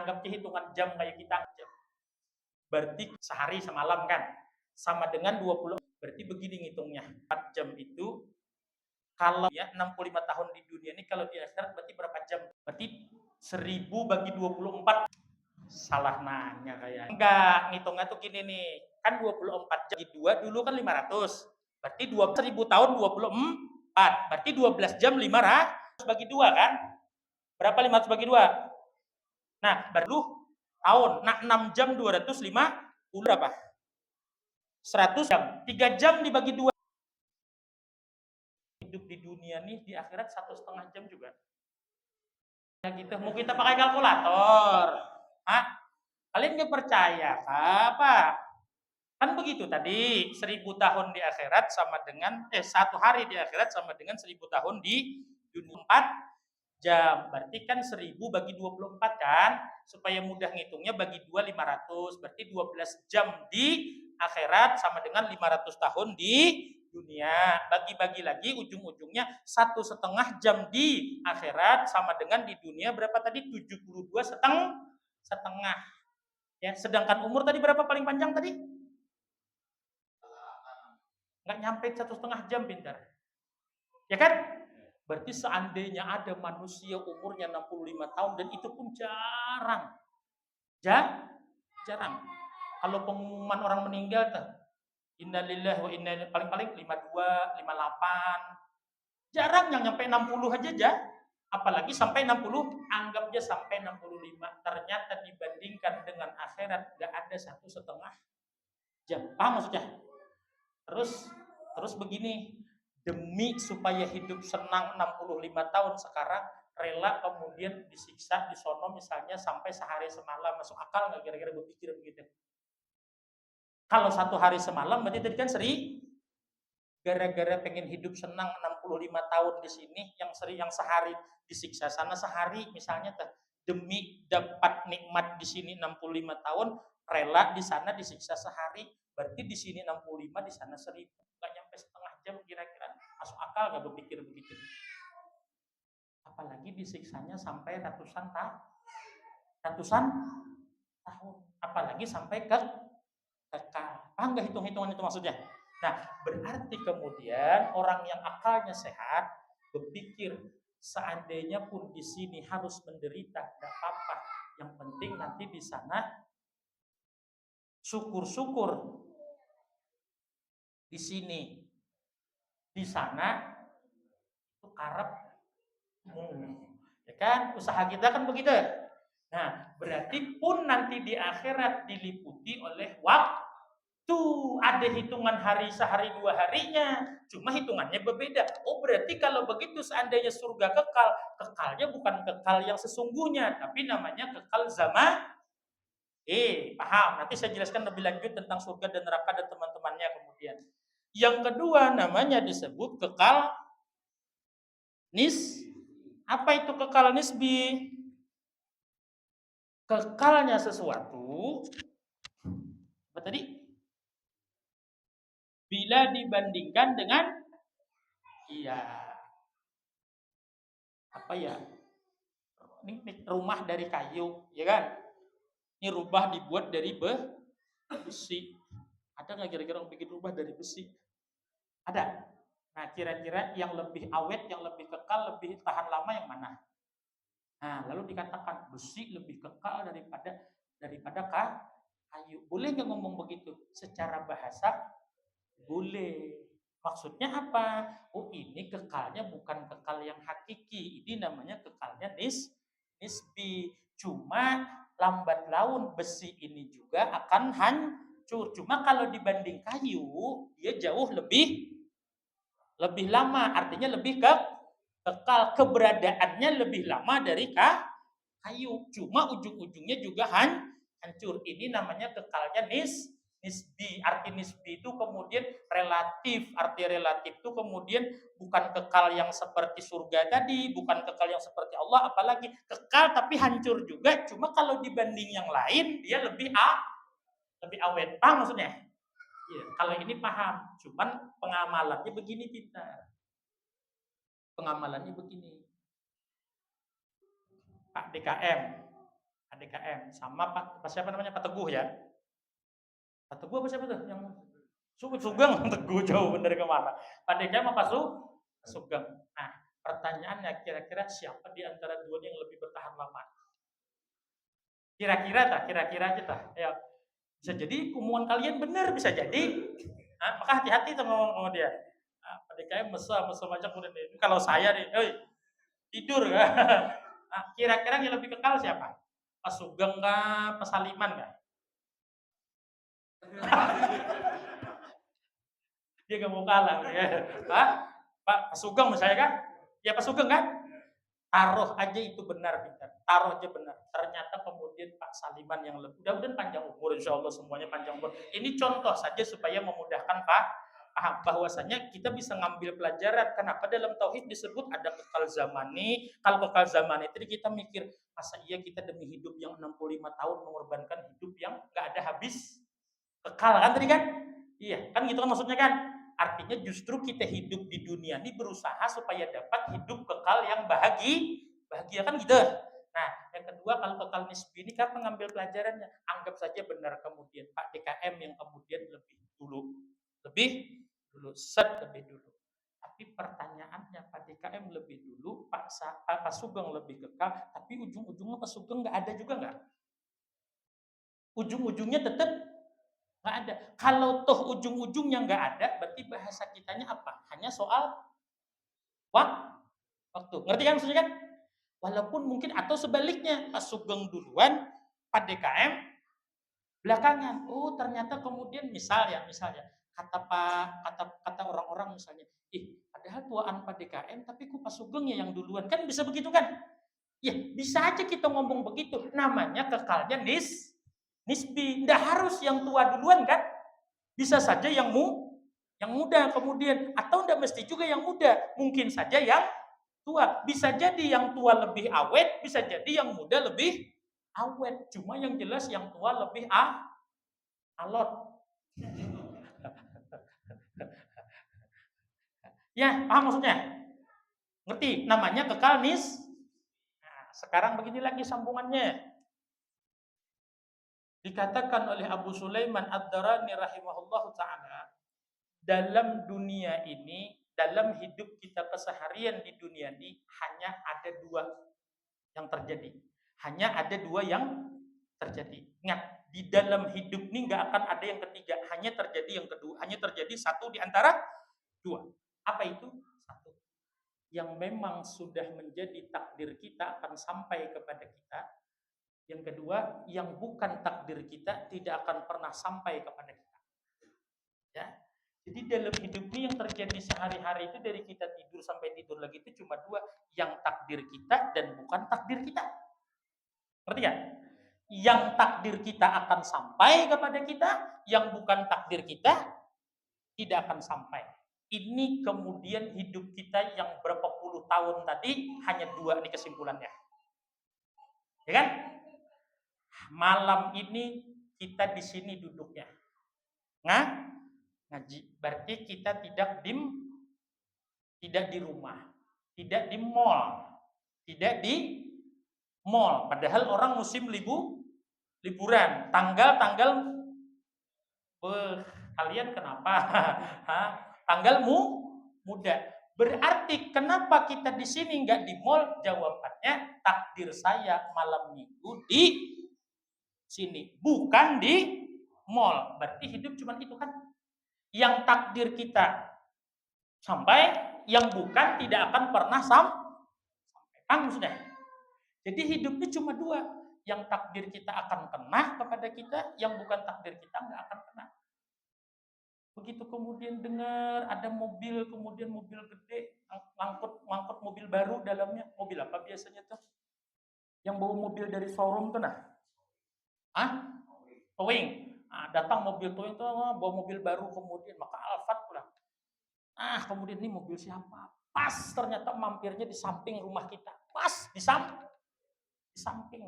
jam kayak kita jam. Berarti sehari semalam kan sama dengan 20. Berarti begini ngitungnya. 4 jam itu kalau ya 65 tahun di dunia ini kalau di akhirat berarti berapa jam? Berarti 1000 bagi 24. Salah nanya kayak. Enggak, ngitungnya tuh gini nih. Kan 24 jam 2 dulu kan 500. Berarti 1000 tahun 24. Berarti 12 jam 500 bagi 2 kan? Berapa 500 bagi 2? Nah, baru tahun. Nah, 6 jam 250 berapa? 100 jam. 3 jam dibagi 2. Hidup di dunia nih di akhirat 1,5 jam juga. Ya gitu. Mau kita pakai kalkulator. Hah? Kalian nggak percaya apa? Kan begitu tadi 1000 tahun di akhirat sama dengan 1 hari di akhirat sama dengan 1000 tahun di dunia 4 jam. Berarti kan 1000 bagi 24 kan? Supaya mudah ngitungnya bagi 2 500. Berarti 12 jam di akhirat sama dengan 500 tahun di dunia. Bagi-bagi lagi ujung-ujungnya 1,5 jam di akhirat sama dengan di dunia berapa tadi? 72 setengah. Ya, sedangkan umur tadi berapa paling panjang tadi? Nggak nyampe 1,5 jam pintar. Ya kan? Berarti seandainya ada manusia umurnya 65 tahun dan itu pun jarang. Jarang. Kalau pengumuman orang meninggal tuh innalillahi wa inna ilaihi paling-paling 52, 58. Jarang yang nyampe 60 aja. Apalagi sampai 60, anggap aja sampai 65. Ternyata dibandingkan dengan akhirat enggak ada 1,5 jam. Paham maksudnya? Terus begini, demi supaya hidup senang 65 tahun sekarang rela kemudian disiksa di sono misalnya sampai sehari semalam, masuk akal nggak kira-kira berpikir begitu? Kalau 1 hari semalam berarti tadi kan gara-gara pengen hidup senang 65 tahun di sini yang sehari disiksa sana sehari misalnya demi dapat nikmat di sini 65 tahun rela di sana disiksa sehari berarti di sini 65 di sana 1000 nggak nyampe setengah jam kira-kira masuk akal nggak berpikir begitu? Apalagi disiksanya sampai ratusan tahun apalagi sampai kekal. Paham nggak hitung-hitungan itu maksudnya? Nah, berarti kemudian orang yang akalnya sehat berpikir seandainya pun di sini harus menderita, tidak apa-apa. Yang penting nanti di sana syukur-syukur. Di sini, di sana itu karep, ya kan? Usaha kita kan begitu. Nah, berarti pun nanti di akhirat diliputi oleh waktu. Ada hitungan hari sehari 2 harinya, cuma hitungannya berbeda. Oh berarti kalau begitu seandainya surga kekalnya bukan kekal yang sesungguhnya, tapi namanya kekal zaman. Paham? Nanti saya jelaskan lebih lanjut tentang surga dan neraka dan teman-temannya kemudian. Yang kedua namanya disebut kekal apa itu kekal nisbi? Kekalnya sesuatu apa tadi? Bila dibandingkan dengan apa ya? Ini rumah dari kayu, ya kan? Ini rubah dibuat dari besi. Ada nggak kira-kira yang bikin rubah dari besi? Ada. Nah, kira-kira yang lebih awet, yang lebih kekal, lebih tahan lama yang mana? Nah, lalu dikatakan besi lebih kekal daripada kayu. Boleh nggak ngomong begitu? Secara bahasa boleh. Maksudnya apa? Oh, ini kekalnya bukan kekal yang hakiki. Ini namanya kekalnya nisbi. Cuma lambat laun besi ini juga akan hancur. Cuma kalau dibanding kayu, dia jauh lebih lama. Artinya lebih kekal. Keberadaannya lebih lama dari kayu. Cuma ujung-ujungnya juga hancur. Ini namanya kekalnya nisbi. Arti nisbi itu kemudian relatif. Arti relatif itu kemudian bukan kekal yang seperti surga tadi, bukan kekal yang seperti Allah, apalagi kekal tapi hancur juga. Cuma kalau dibanding yang lain dia lebih awet. Paham maksudnya? Ya, kalau ini paham. Cuman pengamalannya begini kita. Pengamalannya begini. Pak DKM sama Pak siapa namanya, Pak Teguh ya. Pak Teguh apa siapa tuh yang Sugeng? Teguh jauh dari kemana? Pak DKM apa Sugeng? Nah, pertanyaannya kira-kira siapa di antara dua yang lebih bertahan lama? Kira-kira aja tah. Ya, bisa jadi kumuan kalian benar, bisa jadi. Nah, maka hati-hati tuh ngomong dia. Nah, Pak DKM mesra macam kemudian ini. Kalau saya nih, tidur kan. Nah, kira-kira yang lebih kekal siapa? Pak Sugeng kah? Pak Saliman kah? Dia gak mau kalah ya. Pak Sugeng misalnya kan? Ya Pak Sugeng kan? Taruh aja itu benar, Peter. Taruh aja benar. Ternyata kemudian Pak Saliman yang lebih. Mudah-mudahan panjang umur, insya Allah semuanya panjang umur. Ini contoh saja supaya memudahkan Pak paham bahwasanya kita bisa ngambil pelajaran. Kenapa dalam tauhid disebut ada kekal zamani? Kalau kekal zamani itu kita mikir, masa iya kita demi hidup yang 65 tahun mengorbankan hidup yang nggak ada habis? Kekal kan tadi kan? Iya, kan gitu kan maksudnya kan? Artinya justru kita hidup di dunia ini berusaha supaya dapat hidup kekal yang bahagia kan gitu. Nah, yang kedua kalau kekal nisbi ini kan mengambil pelajarannya. Anggap saja benar kemudian Pak DKM yang kemudian lebih dulu, lebih dulu. Tapi pertanyaannya Pak DKM lebih dulu, Pak Sugeng lebih kekal, tapi ujung-ujungnya Pak Sugeng nggak ada juga nggak? Ujung-ujungnya tetap nggak ada. Kalau toh ujung-ujungnya nggak ada, berarti bahasa kitanya apa? Hanya soal waktu. Ngerti kan maksudnya kan? Walaupun mungkin atau sebaliknya, Pak Sugeng duluan, Pak DKM belakangan. Oh, ternyata kemudian misalnya kata orang-orang misalnya, padahal tuaan Pak DKM tapi kok Pak Sugeng ya yang duluan. Kan bisa begitu kan? Ya, bisa aja kita ngomong begitu. Namanya kekalnya nisbi. Nggak harus yang tua duluan kan? Bisa saja yang muda kemudian, atau nggak mesti juga yang muda, mungkin saja yang tua. Bisa jadi yang tua lebih awet, bisa jadi yang muda lebih awet. Cuma yang jelas yang tua lebih alot. Ya, paham maksudnya? Ngerti? Namanya kekal nis. Nah, sekarang begini lagi sambungannya. Dikatakan oleh Abu Sulaiman Ad-Darani rahimahullahu ta'ala, dalam dunia ini, dalam hidup kita keseharian di dunia ini, hanya ada dua yang terjadi. Hanya ada dua yang terjadi. Ingat, di dalam hidup ini nggak akan ada yang ketiga. Hanya terjadi yang kedua. Hanya terjadi satu di antara dua. Apa itu? Satu. Yang memang sudah menjadi takdir kita akan sampai kepada kita. Yang kedua, yang bukan takdir kita tidak akan pernah sampai kepada kita. Ya. Jadi dalam hidup ini yang terjadi sehari-hari itu dari kita tidur sampai tidur lagi itu cuma dua, yang takdir kita dan bukan takdir kita. Ngerti kan? Yang takdir kita akan sampai kepada kita, yang bukan takdir kita tidak akan sampai. Ini kemudian hidup kita yang berapa puluh tahun tadi hanya dua nih kesimpulannya. Ya kan? Malam ini kita di sini duduknya. Ngaji. Berarti kita tidak di rumah, tidak di mall, tidak di mall. Padahal orang musim libur liburan, tanggal kalian kenapa? Tanggalmu muda. Berarti kenapa kita di sini nggak di mall? Jawabannya takdir saya malam minggu di sini, bukan di mall. Berarti hidup cuma itu kan. Yang takdir kita sampai, yang bukan tidak akan pernah sampai. Kan maksudnya? Jadi hidupnya cuma dua. Yang takdir kita akan kena kepada kita, yang bukan takdir kita nggak akan kena. Begitu kemudian dengar ada mobil, kemudian mobil gede, ngangkut mobil baru dalamnya. Mobil apa biasanya tuh? Yang bawa mobil dari showroom tuh nah? Towing. Nah, datang mobil towing tuh bawa mobil baru kemudian, maka Alphard pulang. Kemudian ini mobil siapa? Pas ternyata mampirnya di samping rumah kita. Pas di samping.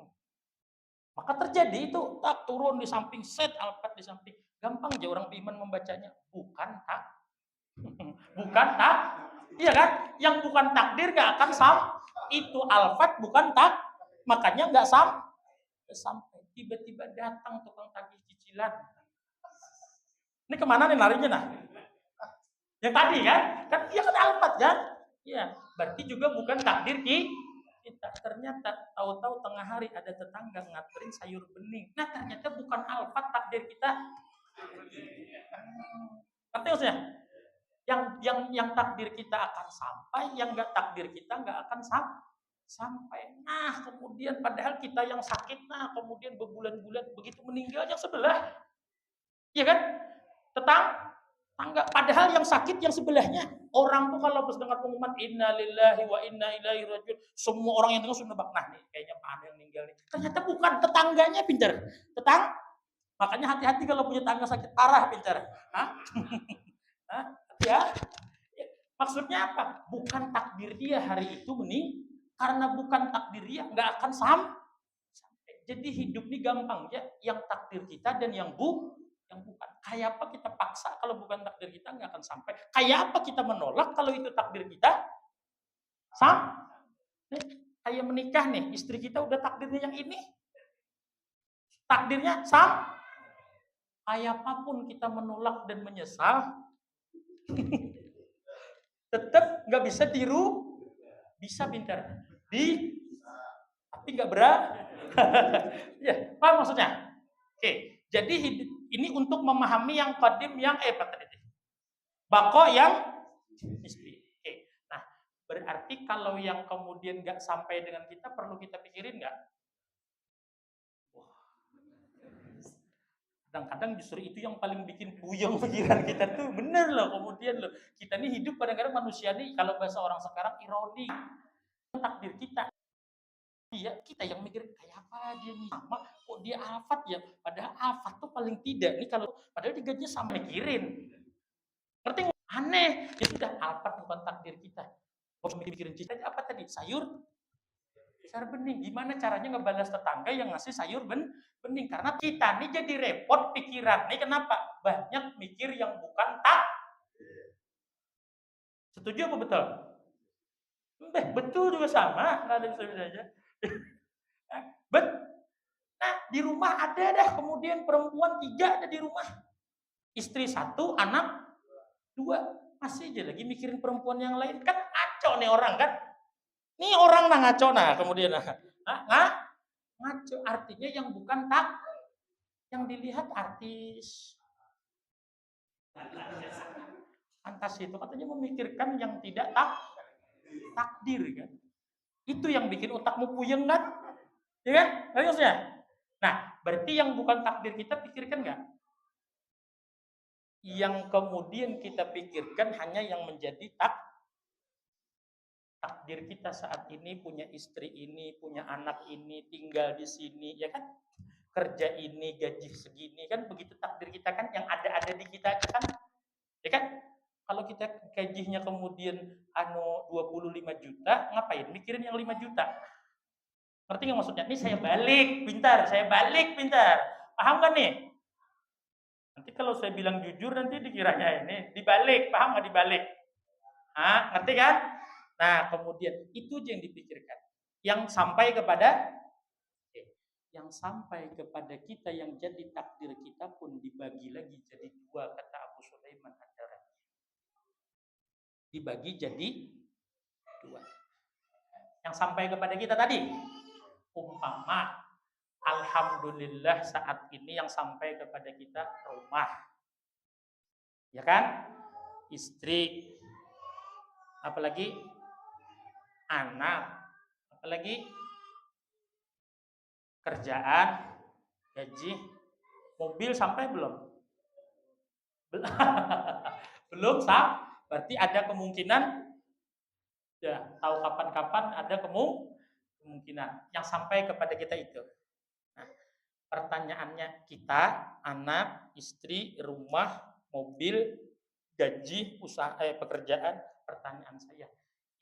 Maka terjadi itu, tak turun di samping, set Alphard di samping. Gampang aja orang beriman membacanya. Bukan tak. Bukan tak. Iya kan? Yang bukan takdir gak akan itu Alphard bukan tak. Makanya gak sampai. Tiba-tiba datang tukang tagih cicilan. Ini kemana nih larinya nah? Yang tadi kan? Kan dia kan Alphard kan? Iya. Berarti juga bukan takdir kita. Ternyata tahu-tahu tengah hari ada tetangga nganterin sayur bening. Nah ternyata bukan Alphard takdir kita. Ngerti maksudnya? Yang takdir kita akan sampai, yang nggak takdir kita nggak akan sampai. Nah kemudian padahal kita yang sakit, nah kemudian berbulan-bulan begitu meninggal yang sebelah, ya kan? Tetangga. Padahal yang sakit yang sebelahnya. Orang tuh kalau pas dengar pengumuman inna lillahi wa inna ilaihi rajiun, semua orang yang dengar sudah nebak, nah nih kayaknya Pak Anil meninggal nih. Ternyata bukan, tetangganya pintar. Makanya hati-hati kalau punya tangga sakit parah, pintar. Ya. Maksudnya apa? Bukan takdir dia hari itu karena bukan takdir dia nggak akan sampai. Jadi hidup ini gampang ya, yang takdir kita dan yang bukan. Kayak apa kita paksa kalau bukan takdir kita nggak akan sampai. Kayak apa kita menolak kalau itu takdir kita sampai. Kayak menikah nih, istri kita udah takdirnya yang ini, takdirnya sampai. Kayak apapun kita menolak dan menyesal, tetap nggak bisa bisa pintar tapi nggak berat. Ya, paham maksudnya? Oke, jadi ini untuk memahami yang qadim, yang bako, yang istri. Oke, nah berarti kalau yang kemudian nggak sampai dengan kita, perlu kita pikirin nggak? Kadang-kadang justru itu yang paling bikin puyeng pikiran kita tuh, bener loh. Kemudian loh, kita nih hidup kadang-kadang manusia nih, kalau bahasa orang sekarang ironi, takdir kita. Iya, kita yang mikir kayak apa dia nih, sama kok dia Alphard ya, padahal Alphard tuh paling tidak nih kalau padahal digajinya sama mikirin. Ngerti? Aneh. Ya sudah, Alphard bukan takdir kita. Harus mikirin kita apa tadi? Sayur bening. Gimana caranya ngebalas tetangga yang ngasih sayur bening? Karena kita nih jadi repot pikiran nih, kenapa? Banyak mikir yang bukan tak. Setuju apa betul? Betul juga sama, nggak ada bisa-bisanya. Nah di rumah ada dah kemudian perempuan 3 ada di rumah, istri 1, anak 2, masih aja lagi mikirin perempuan yang lain. Kan ngaco nih orang kan. Nih orang nah ngaco nah kemudian ngaco, artinya yang bukan tak, yang dilihat artis. Antas itu katanya memikirkan yang tidak takdir kan. Itu yang bikin otakmu puyeng kan? Ya kan? Maksudnya? Nah, berarti yang bukan takdir kita pikirkan nggak? Yang kemudian kita pikirkan hanya yang menjadi takdir kita saat ini, punya istri ini, punya anak ini, tinggal di sini, ya kan? Kerja ini, gaji segini, kan begitu takdir kita kan, yang ada di kita kan? Ya kan? Kalau kita gajinya kemudian 25 juta, ngapain? Mikirin yang 5 juta. Ngerti nggak maksudnya? Ini saya balik pintar. Paham kan nih? Nanti kalau saya bilang jujur nanti dikiranya ini dibalik, paham nggak dibalik? Ngerti kan? Nah kemudian itu aja yang dipikirkan, yang sampai kepada yang sampai kepada kita, yang jadi takdir kita pun dibagi lagi jadi dua, kata Abu Sulaiman Ad-Darani. Dibagi jadi dua. Yang sampai kepada kita tadi, umpama alhamdulillah saat ini yang sampai kepada kita rumah, ya kan, istri, apalagi anak, apalagi kerjaan, gaji, mobil sampai belum? Belum sah, berarti ada kemungkinan, ya tahu kapan-kapan ada kemungkinan yang sampai kepada kita itu. Nah, pertanyaannya, kita, anak, istri, rumah, mobil, gaji, usaha, pekerjaan, pertanyaan saya,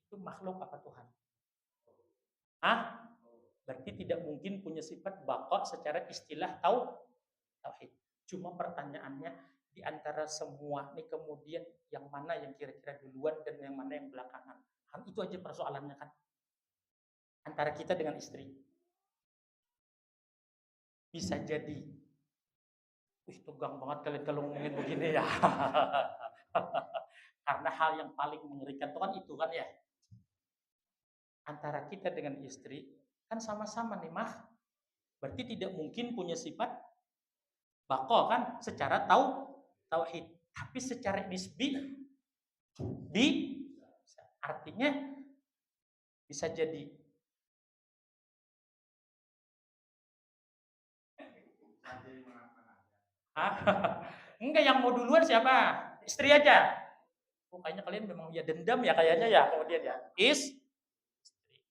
itu makhluk apa Tuhan? Berarti tidak mungkin punya sifat baqa secara istilah tauhid. Cuma pertanyaannya, di antara semua ini kemudian yang mana yang kira-kira duluan dan yang mana yang belakangan? Kan itu aja persoalannya kan. Antara kita dengan istri. Bisa jadi, tegang banget kalian kalau ngomongin begini ya. Karena hal yang paling mengerikan itu kan ya. Antara kita dengan istri kan sama-sama nih mah. Berarti tidak mungkin punya sifat baqa kan secara tauhid. Tapi secara nisbi artinya bisa jadi enggak, yang mau duluan siapa? Istri aja. Kayaknya kalian memang ya dendam ya kayaknya ya, kemudian ya. Istri.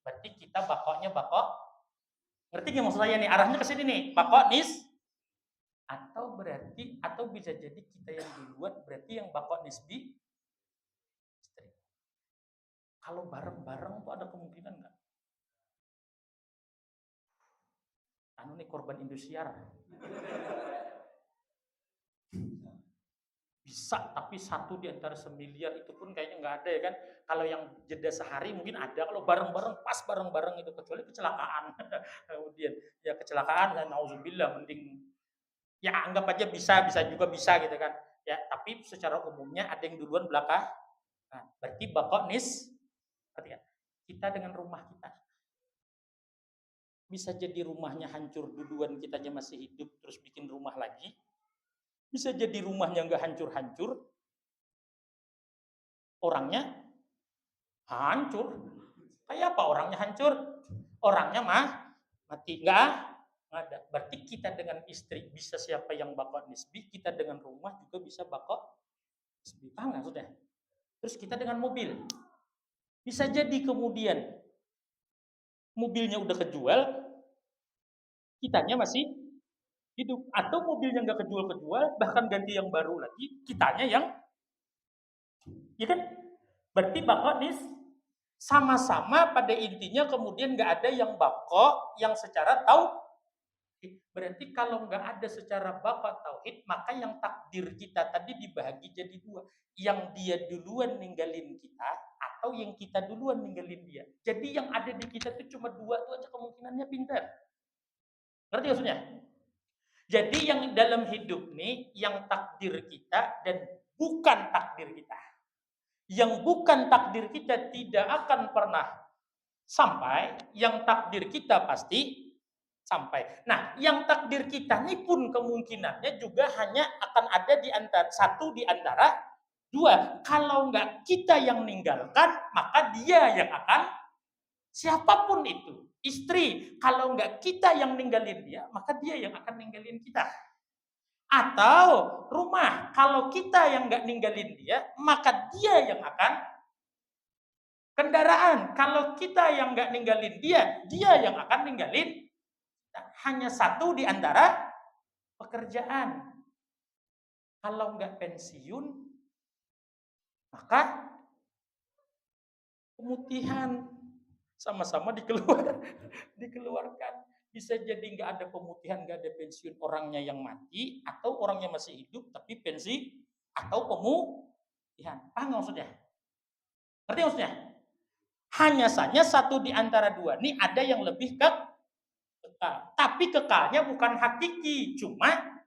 Berarti kita bakoknya bakok. Ngerti nggak maksud saya nih? Arahnya ke sini nih. Bakok nis. Atau berarti, atau bisa jadi kita yang duluan, berarti yang bakok nisbi istri. Kalau bareng-bareng tuh ada kemungkinan nggak? Nih korban Indosiar. Bisa, tapi satu di antara 1 miliar itu pun kayaknya nggak ada ya kan. Kalau yang jeda sehari mungkin ada, kalau bareng-bareng pas bareng-bareng itu, kecuali kecelakaan. Kemudian ya kecelakaan, nauzubillah, mending ya anggap aja bisa juga bisa gitu kan. Ya, tapi secara umumnya ada yang duluan belakang. Nah, berarti bakok nis, kita dengan rumah kita. Bisa jadi rumahnya hancur duluan, kitanya masih hidup terus bikin rumah lagi. Bisa jadi rumahnya nggak hancur-hancur, orangnya hancur. Kayak apa orangnya hancur? Orangnya mati. Nggak ada. Berarti kita dengan istri bisa siapa yang bakok nisbi, kita dengan rumah juga bisa bakok nisbi. Paham nggak sudah? Terus kita dengan mobil. Bisa jadi kemudian mobilnya udah kejual, kitanya masih hidup, atau mobilnya nggak kejual, bahkan ganti yang baru lagi, kitanya yang, ya kan? Berarti bakok nis sama-sama pada intinya kemudian nggak ada yang bakok yang secara berarti kalau nggak ada secara bakok tauhid, maka yang takdir kita tadi dibagi jadi dua, yang dia duluan ninggalin kita atau yang kita duluan ninggalin dia. Jadi yang ada di kita itu cuma dua tuh aja kemungkinannya, pintar. Ngerti maksudnya? Jadi yang dalam hidup nih, yang takdir kita dan bukan takdir kita. Yang bukan takdir kita tidak akan pernah sampai, yang takdir kita pasti sampai. Nah, yang takdir kita ini pun kemungkinannya juga hanya akan ada di antara satu di antara dua. Kalau nggak kita yang ninggalkan, maka dia yang akan, siapapun itu. Istri, kalau nggak kita yang ninggalin dia, maka dia yang akan ninggalin kita. Atau rumah, kalau kita yang nggak ninggalin dia, maka dia yang akan. Kendaraan, kalau kita yang nggak ninggalin dia, dia yang akan ninggalin. Hanya satu di antara pekerjaan. Kalau nggak pensiun, maka pemutihan. Sama-sama dikeluarkan. Bisa jadi nggak ada pemutihan, nggak ada pensiun, orangnya yang mati, atau orangnya masih hidup tapi pensi atau pemutihan. Paham maksudnya? Ngerti maksudnya? Hanya saja satu di antara dua ini ada yang lebih kekal. Tapi kekalnya bukan hakiki, cuma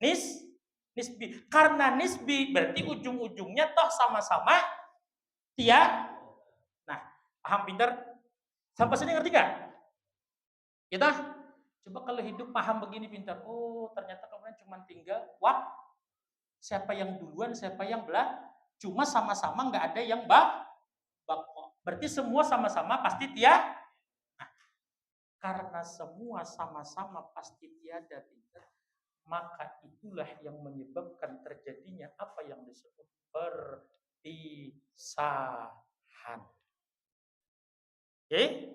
nisbi. Karena nisbi berarti ujung-ujungnya toh sama-sama Nah, paham pinter? Sampai sini ngerti gak? Kita coba kalau hidup paham begini pinter. Oh, ternyata kemudian cuma tinggal siapa yang duluan, siapa yang cuma sama-sama nggak ada yang bako. Berarti semua sama-sama pasti Nah, karena semua sama-sama pasti tiada pinter, maka itulah yang menyebabkan terjadinya apa yang disebut perpisahan. Oke?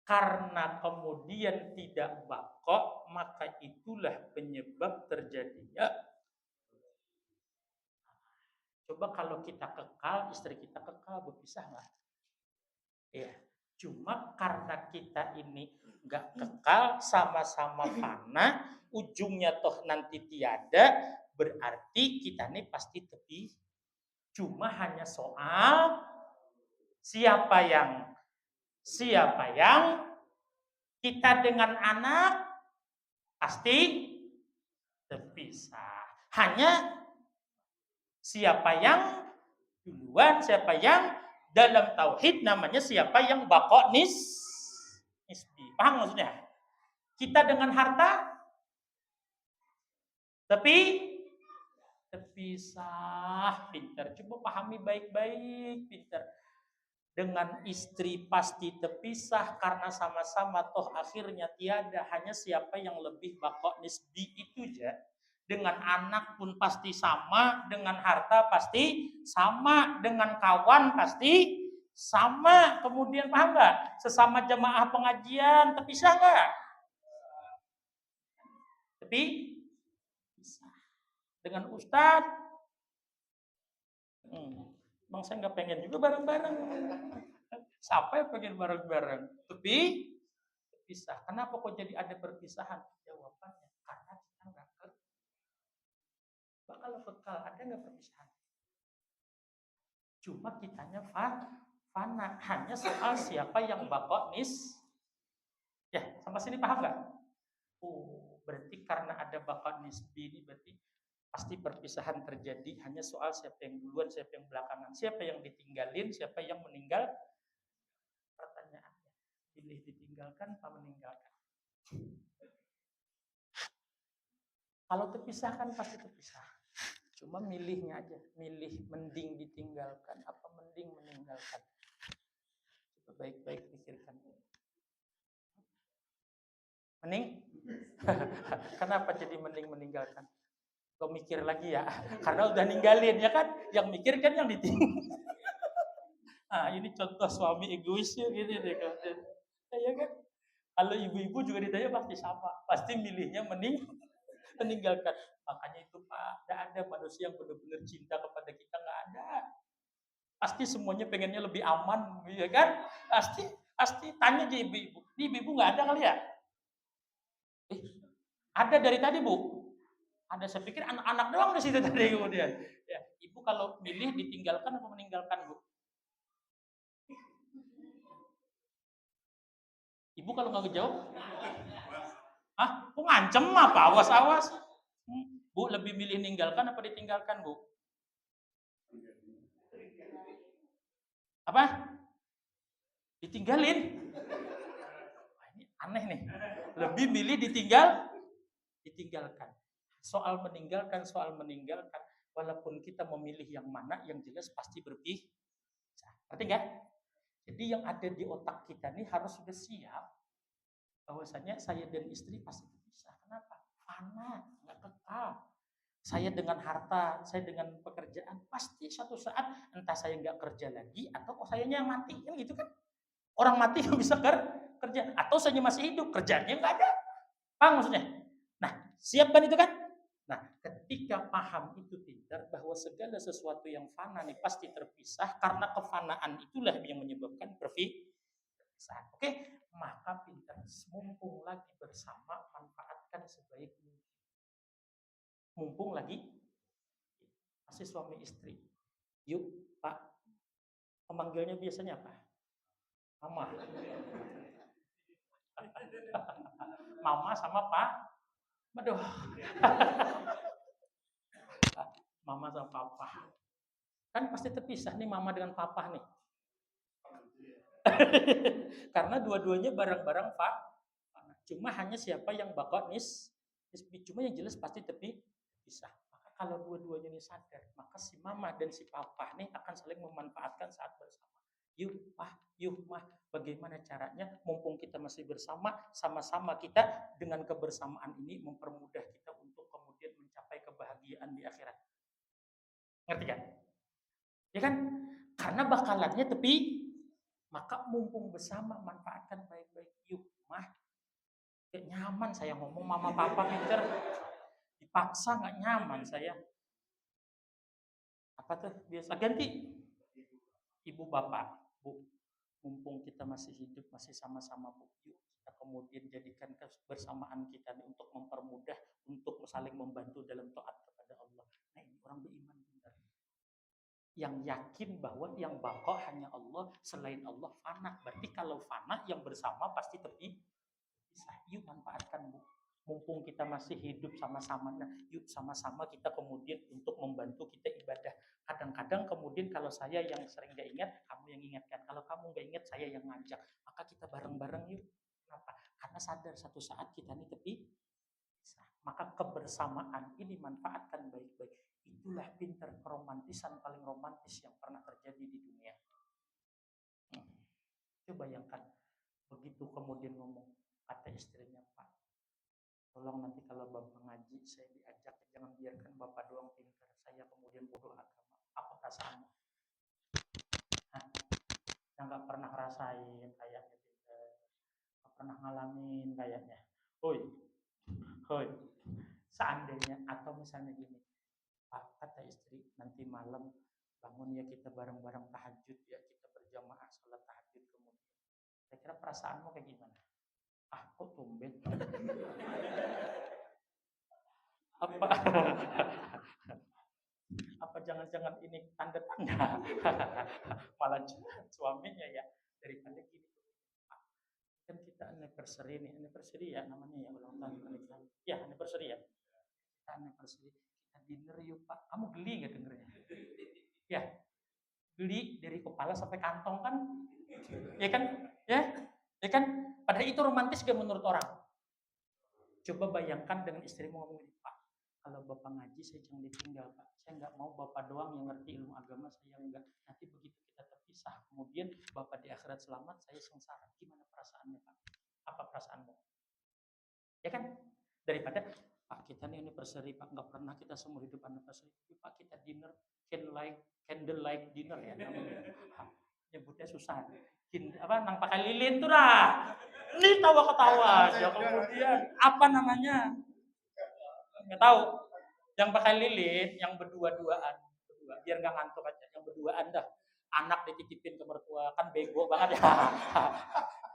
Karena kemudian tidak bako, maka itulah penyebab terjadinya. Coba kalau kita kekal, istri kita kekal, berpisah nggak? Ya, cuma karena kita ini nggak kekal, sama-sama fana, ujungnya toh nanti tiada, berarti kita ini pasti tepi. Cuma hanya soal siapa yang kita dengan anak pasti terpisah. Hanya siapa yang duluan, siapa yang dalam tauhid namanya siapa yang bako nisbi. Paham maksudnya? Kita dengan harta tapi terpisah. Pintar. Coba pahami baik-baik, pintar. Dengan istri pasti terpisah karena sama-sama toh akhirnya tiada, hanya siapa yang lebih bako nisbi itu aja. Dengan anak pun pasti sama, dengan harta pasti sama, dengan kawan pasti sama. Kemudian paham nggak? Sesama jemaah pengajian terpisah nggak? Tapi dengan ustadz, bang saya nggak pengen juga bareng-bareng. Siapa yang pengen bareng-bareng? Tapi terpisah. Kenapa kok jadi ada perpisahan? Jawabannya karena kita nggak kekal. Kalau kekal ada nggak perpisahan? Cuma kitanya fana. Hanya soal siapa yang bako Ya, sampai sini paham nggak? Oh, berarti karena ada bako nisbi ini berarti pasti perpisahan terjadi, hanya soal siapa yang duluan, siapa yang belakangan, siapa yang ditinggalin, siapa yang meninggal. Pertanyaannya, pilih ditinggalkan apa meninggalkan? Kalau terpisah kan pasti terpisah. Cuma milihnya aja, milih mending ditinggalkan apa mending meninggalkan. Coba baik-baik pikirkan. Mending? Kenapa jadi mending meninggalkan? Kau mikir lagi ya, karena udah ninggalin ya kan, yang mikir kan yang ditinggal. Ini contoh suami egois ya gitu deh kan. Ya kan? Kalau ibu-ibu juga ditanya pasti sama, pasti milihnya meninggalkan. Makanya itu Pak, tidak ada manusia yang benar-benar cinta kepada kita, nggak ada. Pasti semuanya pengennya lebih aman, ya kan? Pasti tanya aja ibu-ibu. Ini ibu-ibu nggak ada kali ya? Ada dari tadi Bu. Ada, saya pikir anak-anak doang di situ tadi kemudian. Ya, ibu kalau milih ditinggalkan atau meninggalkan Bu? Ibu kalau nggak ngejawab, kok ngancem apa? Awas-awas. Bu lebih milih ninggalkan apa ditinggalkan Bu? Apa? Ditinggalin. Ini aneh nih. Lebih milih ditinggalkan. Soal meninggalkan, walaupun kita memilih yang mana, yang jelas pasti berpisah. Ngerti nggak? Jadi yang ada di otak kita nih harus sudah siap bahwasanya saya dan istri pasti berpisah. Kenapa? Fana, nggak kekal. Saya dengan harta, saya dengan pekerjaan, pasti suatu saat entah saya nggak kerja lagi atau sayanya yang mati, kan gitu kan? Orang mati nggak bisa kerja, atau saya masih hidup, kerjanya nggak ada. Paham maksudnya? Nah, siapkan itu kan? Nah, ketika paham itu pintar bahwa segala sesuatu yang fana nih pasti terpisah, karena kefanaan itulah yang menyebabkan perpisahan. Oke, maka pintar, mumpung lagi bersama, manfaatkan sebaik mungkin. Mumpung lagi masih suami istri. Yuk, Pak. Pemanggilnya biasanya apa? Mama. Mama sama Pak. Aduh. Mama sama Papa. Kan pasti terpisah nih mama dengan papa nih. Karena dua-duanya bareng-bareng Pak. Cuma hanya siapa yang bakal cuma yang jelas pasti terpisah. Maka kalau dua-duanya ini sadar, maka si mama dan si papa nih akan saling memanfaatkan saat bersama. Yuk mah, bagaimana caranya mumpung kita masih bersama, sama-sama kita dengan kebersamaan ini mempermudah kita untuk kemudian mencapai kebahagiaan di akhirat. Ngerti kan? Ya kan? Karena bakalannya maka mumpung bersama manfaatkan baik-baik. Yuk mah, gak nyaman saya ngomong mama papa pinter, dipaksa gak nyaman saya. Apa tuh biasa ganti ibu bapak. Bu, mumpung kita masih hidup, masih sama-sama, Bu, yuk kita kemudian jadikan kebersamaan kita nih untuk mempermudah, untuk saling membantu dalam taat kepada Allah. Nah, ini orang beriman benar. Yang yakin bahwa yang baqa hanya Allah, selain Allah fana. Berarti kalau fana, yang bersama pasti terpisah. Yuk manfaatkan, Bu. Mumpung kita masih hidup sama-sama, nah, yuk sama-sama kita kemudian untuk membantu kita ibadah. Kadang-kadang kemudian kalau saya yang sering gak ingat, kamu yang ingatkan. Kalau kamu gak ingat, saya yang ngajak. Maka kita bareng-bareng yuk. Kenapa? Karena sadar satu saat kita ini terpisah. Maka kebersamaan ini manfaatkan baik-baik. Itulah pinter keromantisan paling romantis yang pernah terjadi di dunia. Coba bayangkan, begitu kemudian ngomong, kata istrinya, Pak, tolong nanti kalau Bapak ngaji, saya diajak, jangan biarkan Bapak doang pintar, saya kemudian bodoh agama. Apa perasaanmu? Hah? Yang gak pernah ngerasain kayaknya pintar, gak pernah ngalamin kayaknya. Hoi, seandainya, atau misalnya gini, Pak, kata istri, nanti malam bangun ya kita bareng-bareng tahajud ya, kita berjamaah sholat tahajud kemudian. Kira-kira perasaanmu kayak gimana? Ah, kok tumben? Apa jangan-jangan ini tanda-tanda malah suaminya ya, daripada gini, kan kita anniversary ya namanya ya, ulang tahun pernikahan ya, anniversary ya, kita anniversary, kita dinner yuk Pak. Kamu geli nggak dengernya? Ya, geli dari kepala sampai kantong kan, ya kan, ya kan, padahal itu romantis gak menurut orang? Coba bayangkan dengan istrimu ngomong gini, Pak, kalau Bapak ngaji saya jangan ditinggal, Pak. Saya nggak mau Bapak doang yang ngerti ilmu agama, saya enggak. Nanti begitu kita terpisah, kemudian Bapak di akhirat selamat, saya sengsara. Gimana perasaannya, Pak? Apa perasaanmu? Ya kan? Daripada, Pak, kita nih anniversary, Pak, nggak pernah kita seumur hidup anniversary. Pak, kita dinner, candlelight dinner ya namanya. Nyebutnya susah. Nang pakai lilin tuh dah. Ini tawa-ketawa aja, kemudian apa namanya? Nggak tahu. Yang pakai lilin, yang berdua-duaan, biar nggak ngantuk aja, yang berduaan dah. Anak dititipin ke mertua, kan bego banget ya.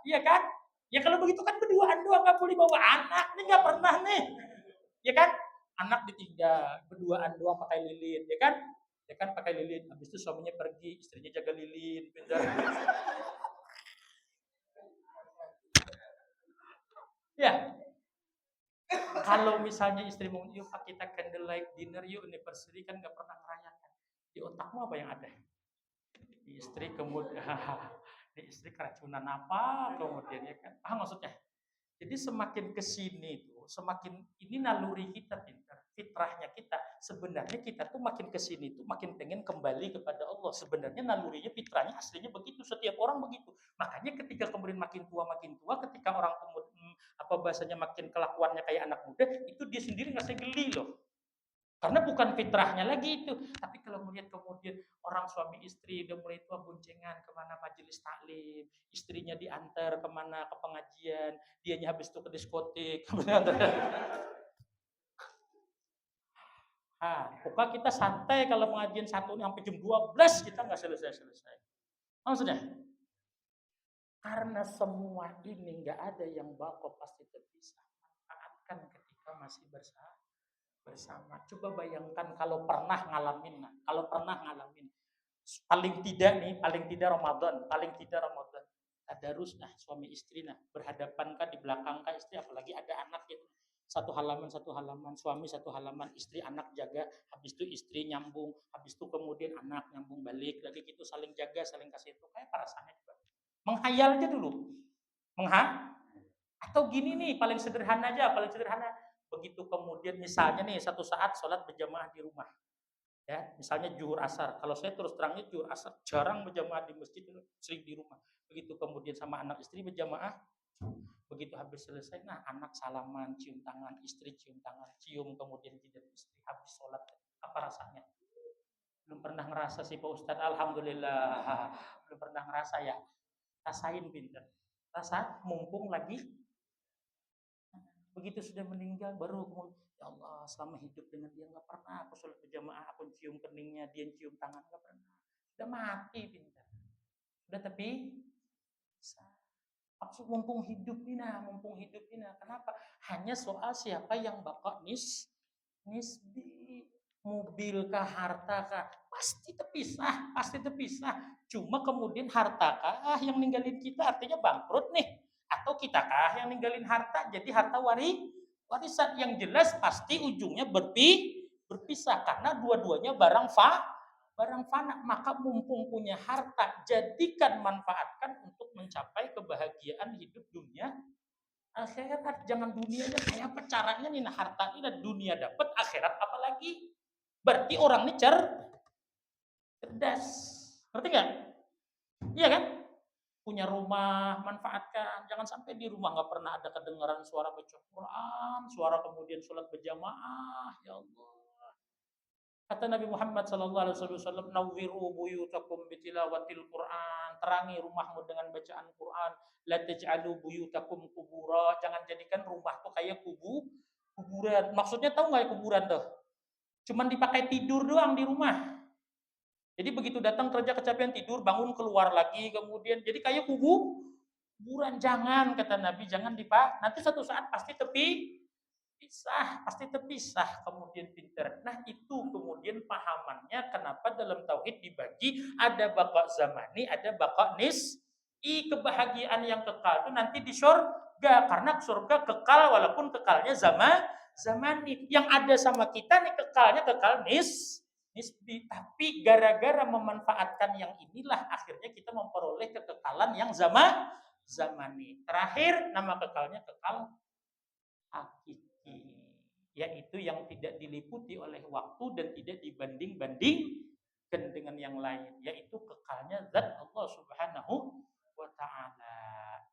Iya kan? Ya kalau begitu kan berduaan doang, nggak boleh bawa anak. Ini nggak pernah nih. Ya kan? Anak ditinggal, berduaan doang pakai lilin, ya kan? Ya kan pakai lilin. Habis itu suaminya pergi, istrinya jaga lilin. Ya, kalau misalnya istrimu, yuk Pak kita candlelight dinner yuk, anniversary kan nggak pernah merayakan. Di otakmu apa yang ada? Di istri kemudian, di istri keracunan apa kemudian ya kan? Maksudnya? Jadi semakin kesini tuh, semakin ini naluri kita pintar, fitrahnya kita. Sebenarnya kita tuh makin kesini tuh makin pengen kembali kepada Allah. Sebenarnya nalurinya, fitrahnya aslinya begitu. Setiap orang begitu. Makanya ketika kemudian makin tua, ketika orang kemudian apa bahasanya makin kelakuannya kayak anak muda, itu dia sendiri nggak geli loh. Karena bukan fitrahnya lagi itu. Tapi kalau melihat kemudian orang suami istri udah mulai tua boncengan kemana majelis taklim, istrinya diantar kemana ke pengajian, dianya habis itu ke diskotik. Pokoknya kita santai kalau pengajian satu sampai jam 12 kita nggak selesai. Maksudnya? Karena semua ini nggak ada yang bakal pasti terpisah. Manfaatkan ketika masih bersama. Coba bayangkan kalau pernah ngalamin, paling tidak Ramadan, tadarus suami istri berhadapan kah, di belakang kah istri, apalagi ada anak gitu. Satu halaman, suami satu halaman, istri anak jaga, habis itu istri nyambung, habis itu kemudian anak nyambung balik lagi gitu, saling jaga, saling kasih itu, kayak perasaannya juga. Menghayal aja dulu. Atau gini nih, paling sederhana. Begitu kemudian misalnya nih satu saat sholat berjamaah di rumah. Ya, misalnya zuhur asar. Kalau saya terus terangnya zuhur asar jarang berjamaah di masjid, sering di rumah. Begitu kemudian sama anak istri berjamaah, begitu habis selesai, anak salaman, cium tangan, istri cium tangan, cium kemudian jidat istri, habis sholat, apa rasanya? Belum pernah ngerasa sih Pak Ustadz, alhamdulillah. Belum pernah ngerasa ya. Rasain pinter. Rasa mumpung lagi. Begitu sudah meninggal baru kemudian, ya Allah, selama hidup dengan dia nggak pernah aku sholat berjamaah, aku cium keningnya, dia cium tangan, nggak pernah. Sudah mati pinter. Sudah tapi maksud mumpung hidup ini. Kenapa? Hanya soal siapa yang bakal nisbi, mobil kah, harta kah, pasti terpisah. Cuma kemudian harta kah yang ninggalin kita, artinya bangkrut nih, atau kita kah yang ninggalin harta, jadi harta warisan. Yang jelas pasti ujungnya berpisah karena dua-duanya barang fana. Maka mumpung punya harta, jadikan, manfaatkan untuk mencapai kebahagiaan hidup dunia akhirat. Jangan dunia aja, kayak apa caranya nih harta ini, dunia dapat, akhirat apalagi. Berarti orang ini cerdas. Ngerti nggak? Iya kan? Punya rumah, manfaatkan. Jangan sampai di rumah nggak pernah ada kedengaran suara baca Quran, suara kemudian sholat berjamaah. Ya Allah. Kata Nabi Muhammad SAW, nawwiru buyutakum bitilawatil Quran, terangi rumahmu dengan bacaan Quran. La taj'alu buyutakum kubura, jangan jadikan rumah tuh kayak kuburan. Maksudnya tahu nggak ya kuburan tuh? Cuman dipakai tidur doang di rumah. Jadi begitu datang kerja kecapean tidur, bangun keluar lagi, kemudian jadi kayak kuburan. Jangan, kata Nabi, jangan dipak. Nanti satu saat pasti terpisah kemudian pinter. Itu kemudian pahamannya kenapa dalam tauhid dibagi ada baqa zamani, ada baqa nisbi. Kebahagiaan yang kekal itu nanti di surga, karena surga kekal walaupun kekalnya zamani. Yang ada sama kita nih kekalnya kekal nisbi. Tapi gara-gara memanfaatkan yang inilah akhirnya kita memperoleh kekekalan yang zamani. Terakhir nama kekalnya kekal hakiki, yaitu yang tidak diliputi oleh waktu dan tidak dibanding-bandingkan dengan yang lain, yaitu kekalnya zat Allah Subhanahu wa ta'ala.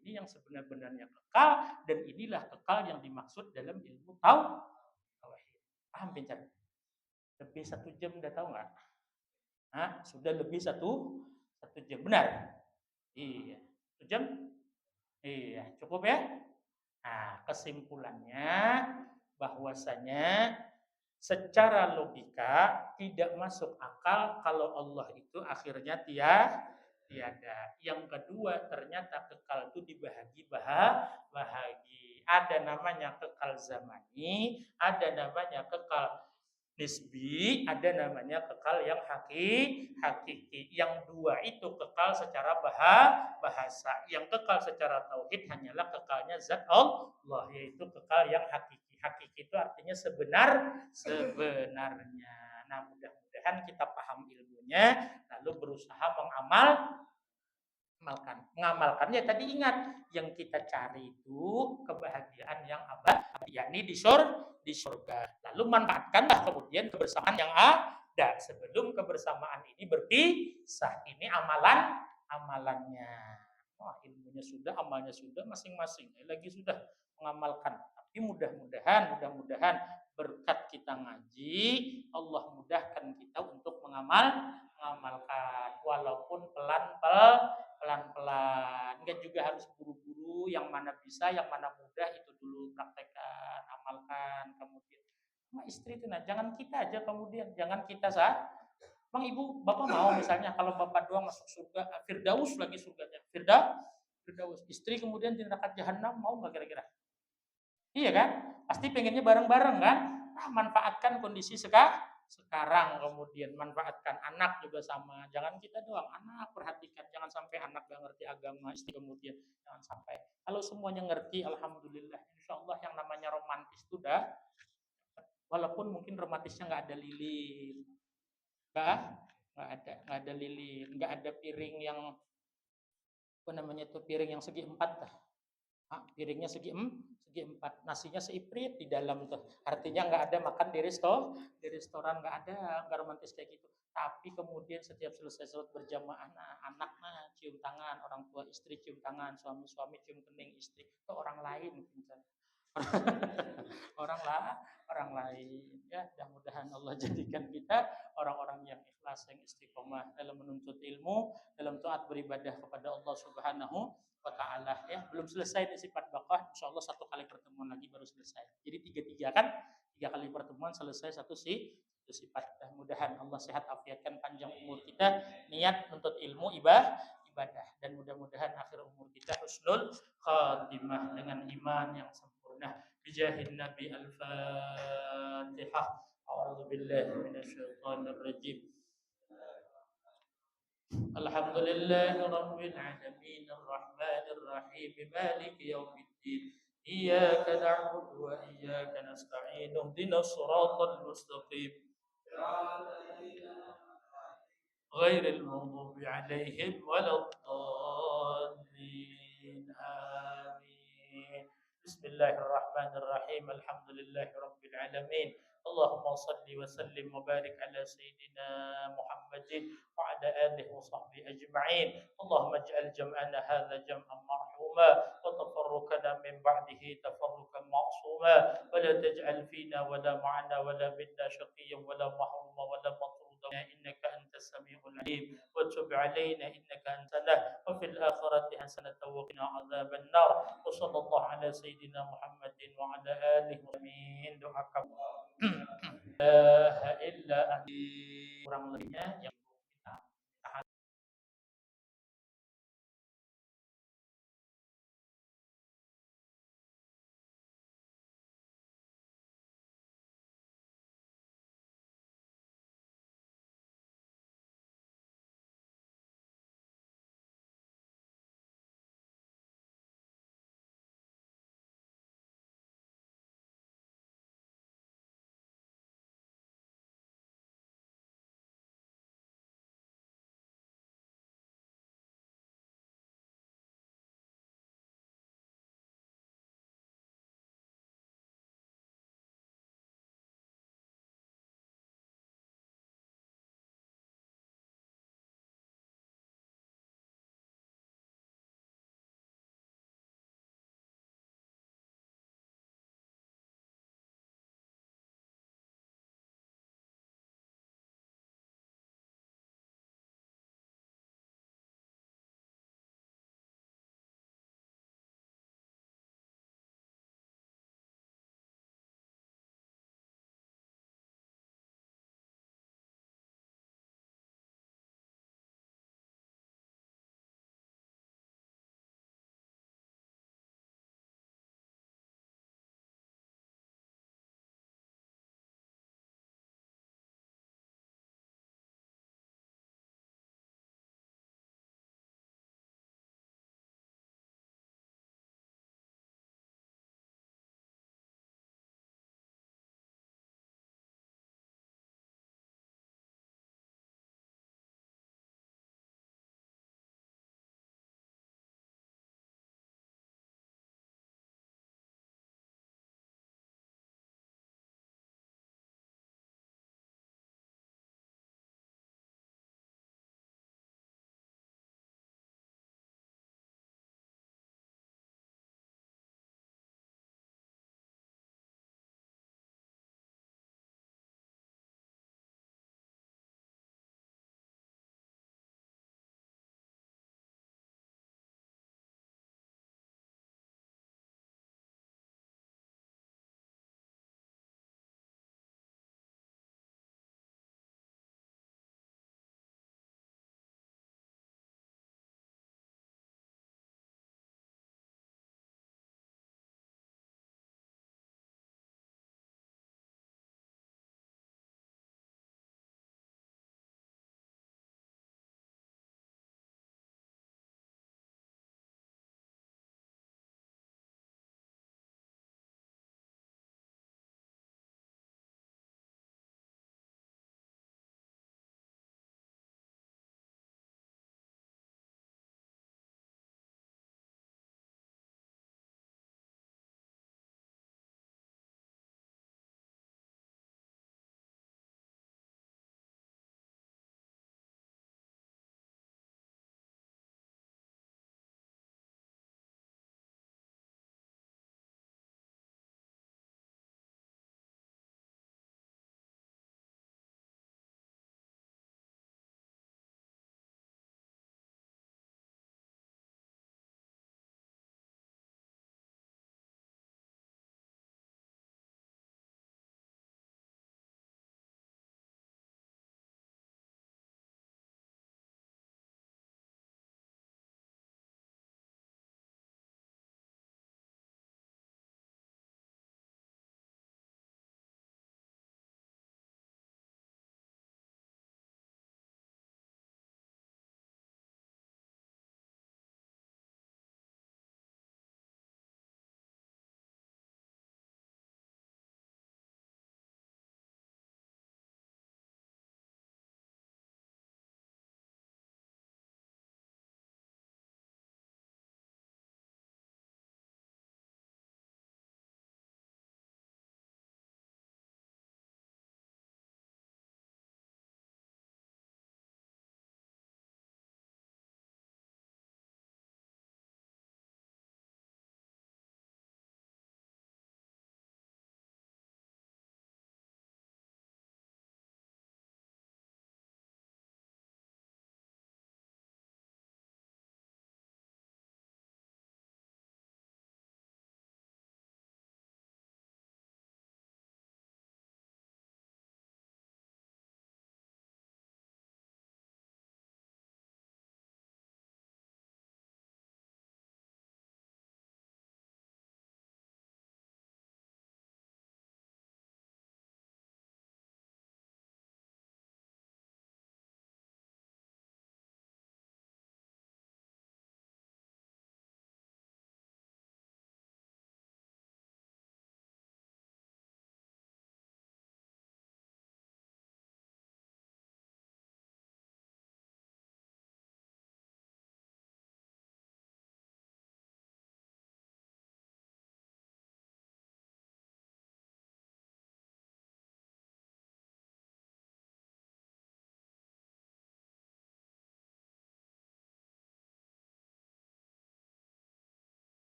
Ini yang sebenar-benarnya kekal, dan inilah kekal yang dimaksud dalam ilmu tauhid. Paham pincar? Lebih 1 jam udah tahu nggak? Sudah lebih satu jam, benar? Iya, 1 jam? Iya, cukup ya? Kesimpulannya bahwasanya secara logika tidak masuk akal kalau Allah itu akhirnya tiada. Yang kedua, ternyata kekal itu dibahagi. Ada namanya kekal zamani, ada namanya kekal nisbi, ada namanya kekal yang hakiki. Yang dua itu kekal secara bahasa. Yang kekal secara tauhid hanyalah kekalnya zat Allah, yaitu kekal yang hakiki. Hakiki itu artinya sebenarnya. Mudah-mudahan kita paham ilmunya, lalu berusaha mengamalkannya. Tadi ingat, yang kita cari itu kebahagiaan yang abadi, yakni di surga. Lalu manfaatkanlah kemudian kebersamaan yang ada sebelum kebersamaan ini berpisah. Ini amalannya. Ilmunya sudah, amalnya sudah, masing-masing lagi sudah mengamalkan. Tapi mudah-mudahan berkat kita ngaji, Allah mudahkan kita untuk mengamalkan, walaupun pelan-pelan. Enggak juga harus buru-buru, yang mana bisa, yang mana mudah itu dulu praktekkan, amalkan. Kemudian sama istri itu, jangan kita aja kemudian, jangan kita Bang, Ibu, Bapak mau misalnya kalau Bapak doang masuk surga, Firdaus lagi surganya, Firdaus. Istri kemudian di neraka jahanam, mau nggak kira-kira? Iya kan? Pasti pengennya bareng-bareng kan? Manfaatkan kondisi sekarang, kemudian manfaatkan anak juga sama. Jangan kita doang, anak perhatikan, jangan sampai anak gak ngerti agama, istri kemudian jangan sampai. Kalau semuanya ngerti, alhamdulillah, insya Allah yang namanya romantis itu dah, walaupun mungkin romantisnya nggak ada lilin, nggak ada lilin, nggak ada piring yang apa namanya itu piring yang segi empat dah. Piringnya segi empat, nasinya seiprit di dalam tuh. Artinya nggak ada makan di restoran nggak ada, nggak romantis kayak gitu. Tapi kemudian setiap selesai sholat berjamaah, anak cium tangan, orang tua istri cium tangan, suami cium kening istri, itu orang lain misalnya. orang lain ya. Mudah-mudahan Allah jadikan kita orang-orang yang ikhlas, yang istiqomah dalam menuntut ilmu, dalam taat beribadah kepada Allah Subhanahu wa ta'ala ya. Belum selesai nih sifat bakah, insyaallah satu kali pertemuan lagi baru selesai. Jadi tiga kali pertemuan selesai satu sifat. Mudah-mudahan Allah sehat afiatkan panjang umur kita, niat menuntut ilmu ibadah, dan mudah-mudahan akhir umur kita husnul khatimah dengan iman yang sempurna. Bijahin Nabi Al-Fatihah. A'udzu billahi minasyaitonir rajim. الحمد لله رب العالمين الرحمن الرحيم مالك يوم الدين إياك نعبد وإياك نستعين اهدنا الصراط المستقيم غير المغضوب عليهم ولا الضالين آمين. بسم الله الرحمن الرحيم الحمد لله رب العالمين اللهم صل وسلم وبارك على سيدنا محمد وعلى آله وصحبه أجمعين. اللهم اجعل جمعنا هذا جمعا مرحوما وتفرقنا من بعده تفرقا معصوما ولا تجعل فينا ولا معنا ولا منا شقيا ولا محروما ولا مطرودا إنك أنت السميع العليم وتب علينا إنك أنت له وفي الآخرة حسنة وقنا عذاب النار وصلى الله على سيدنا محمد وعلى آله وصحبه. Doakan la ilaha illa anta kurang lebihnya yang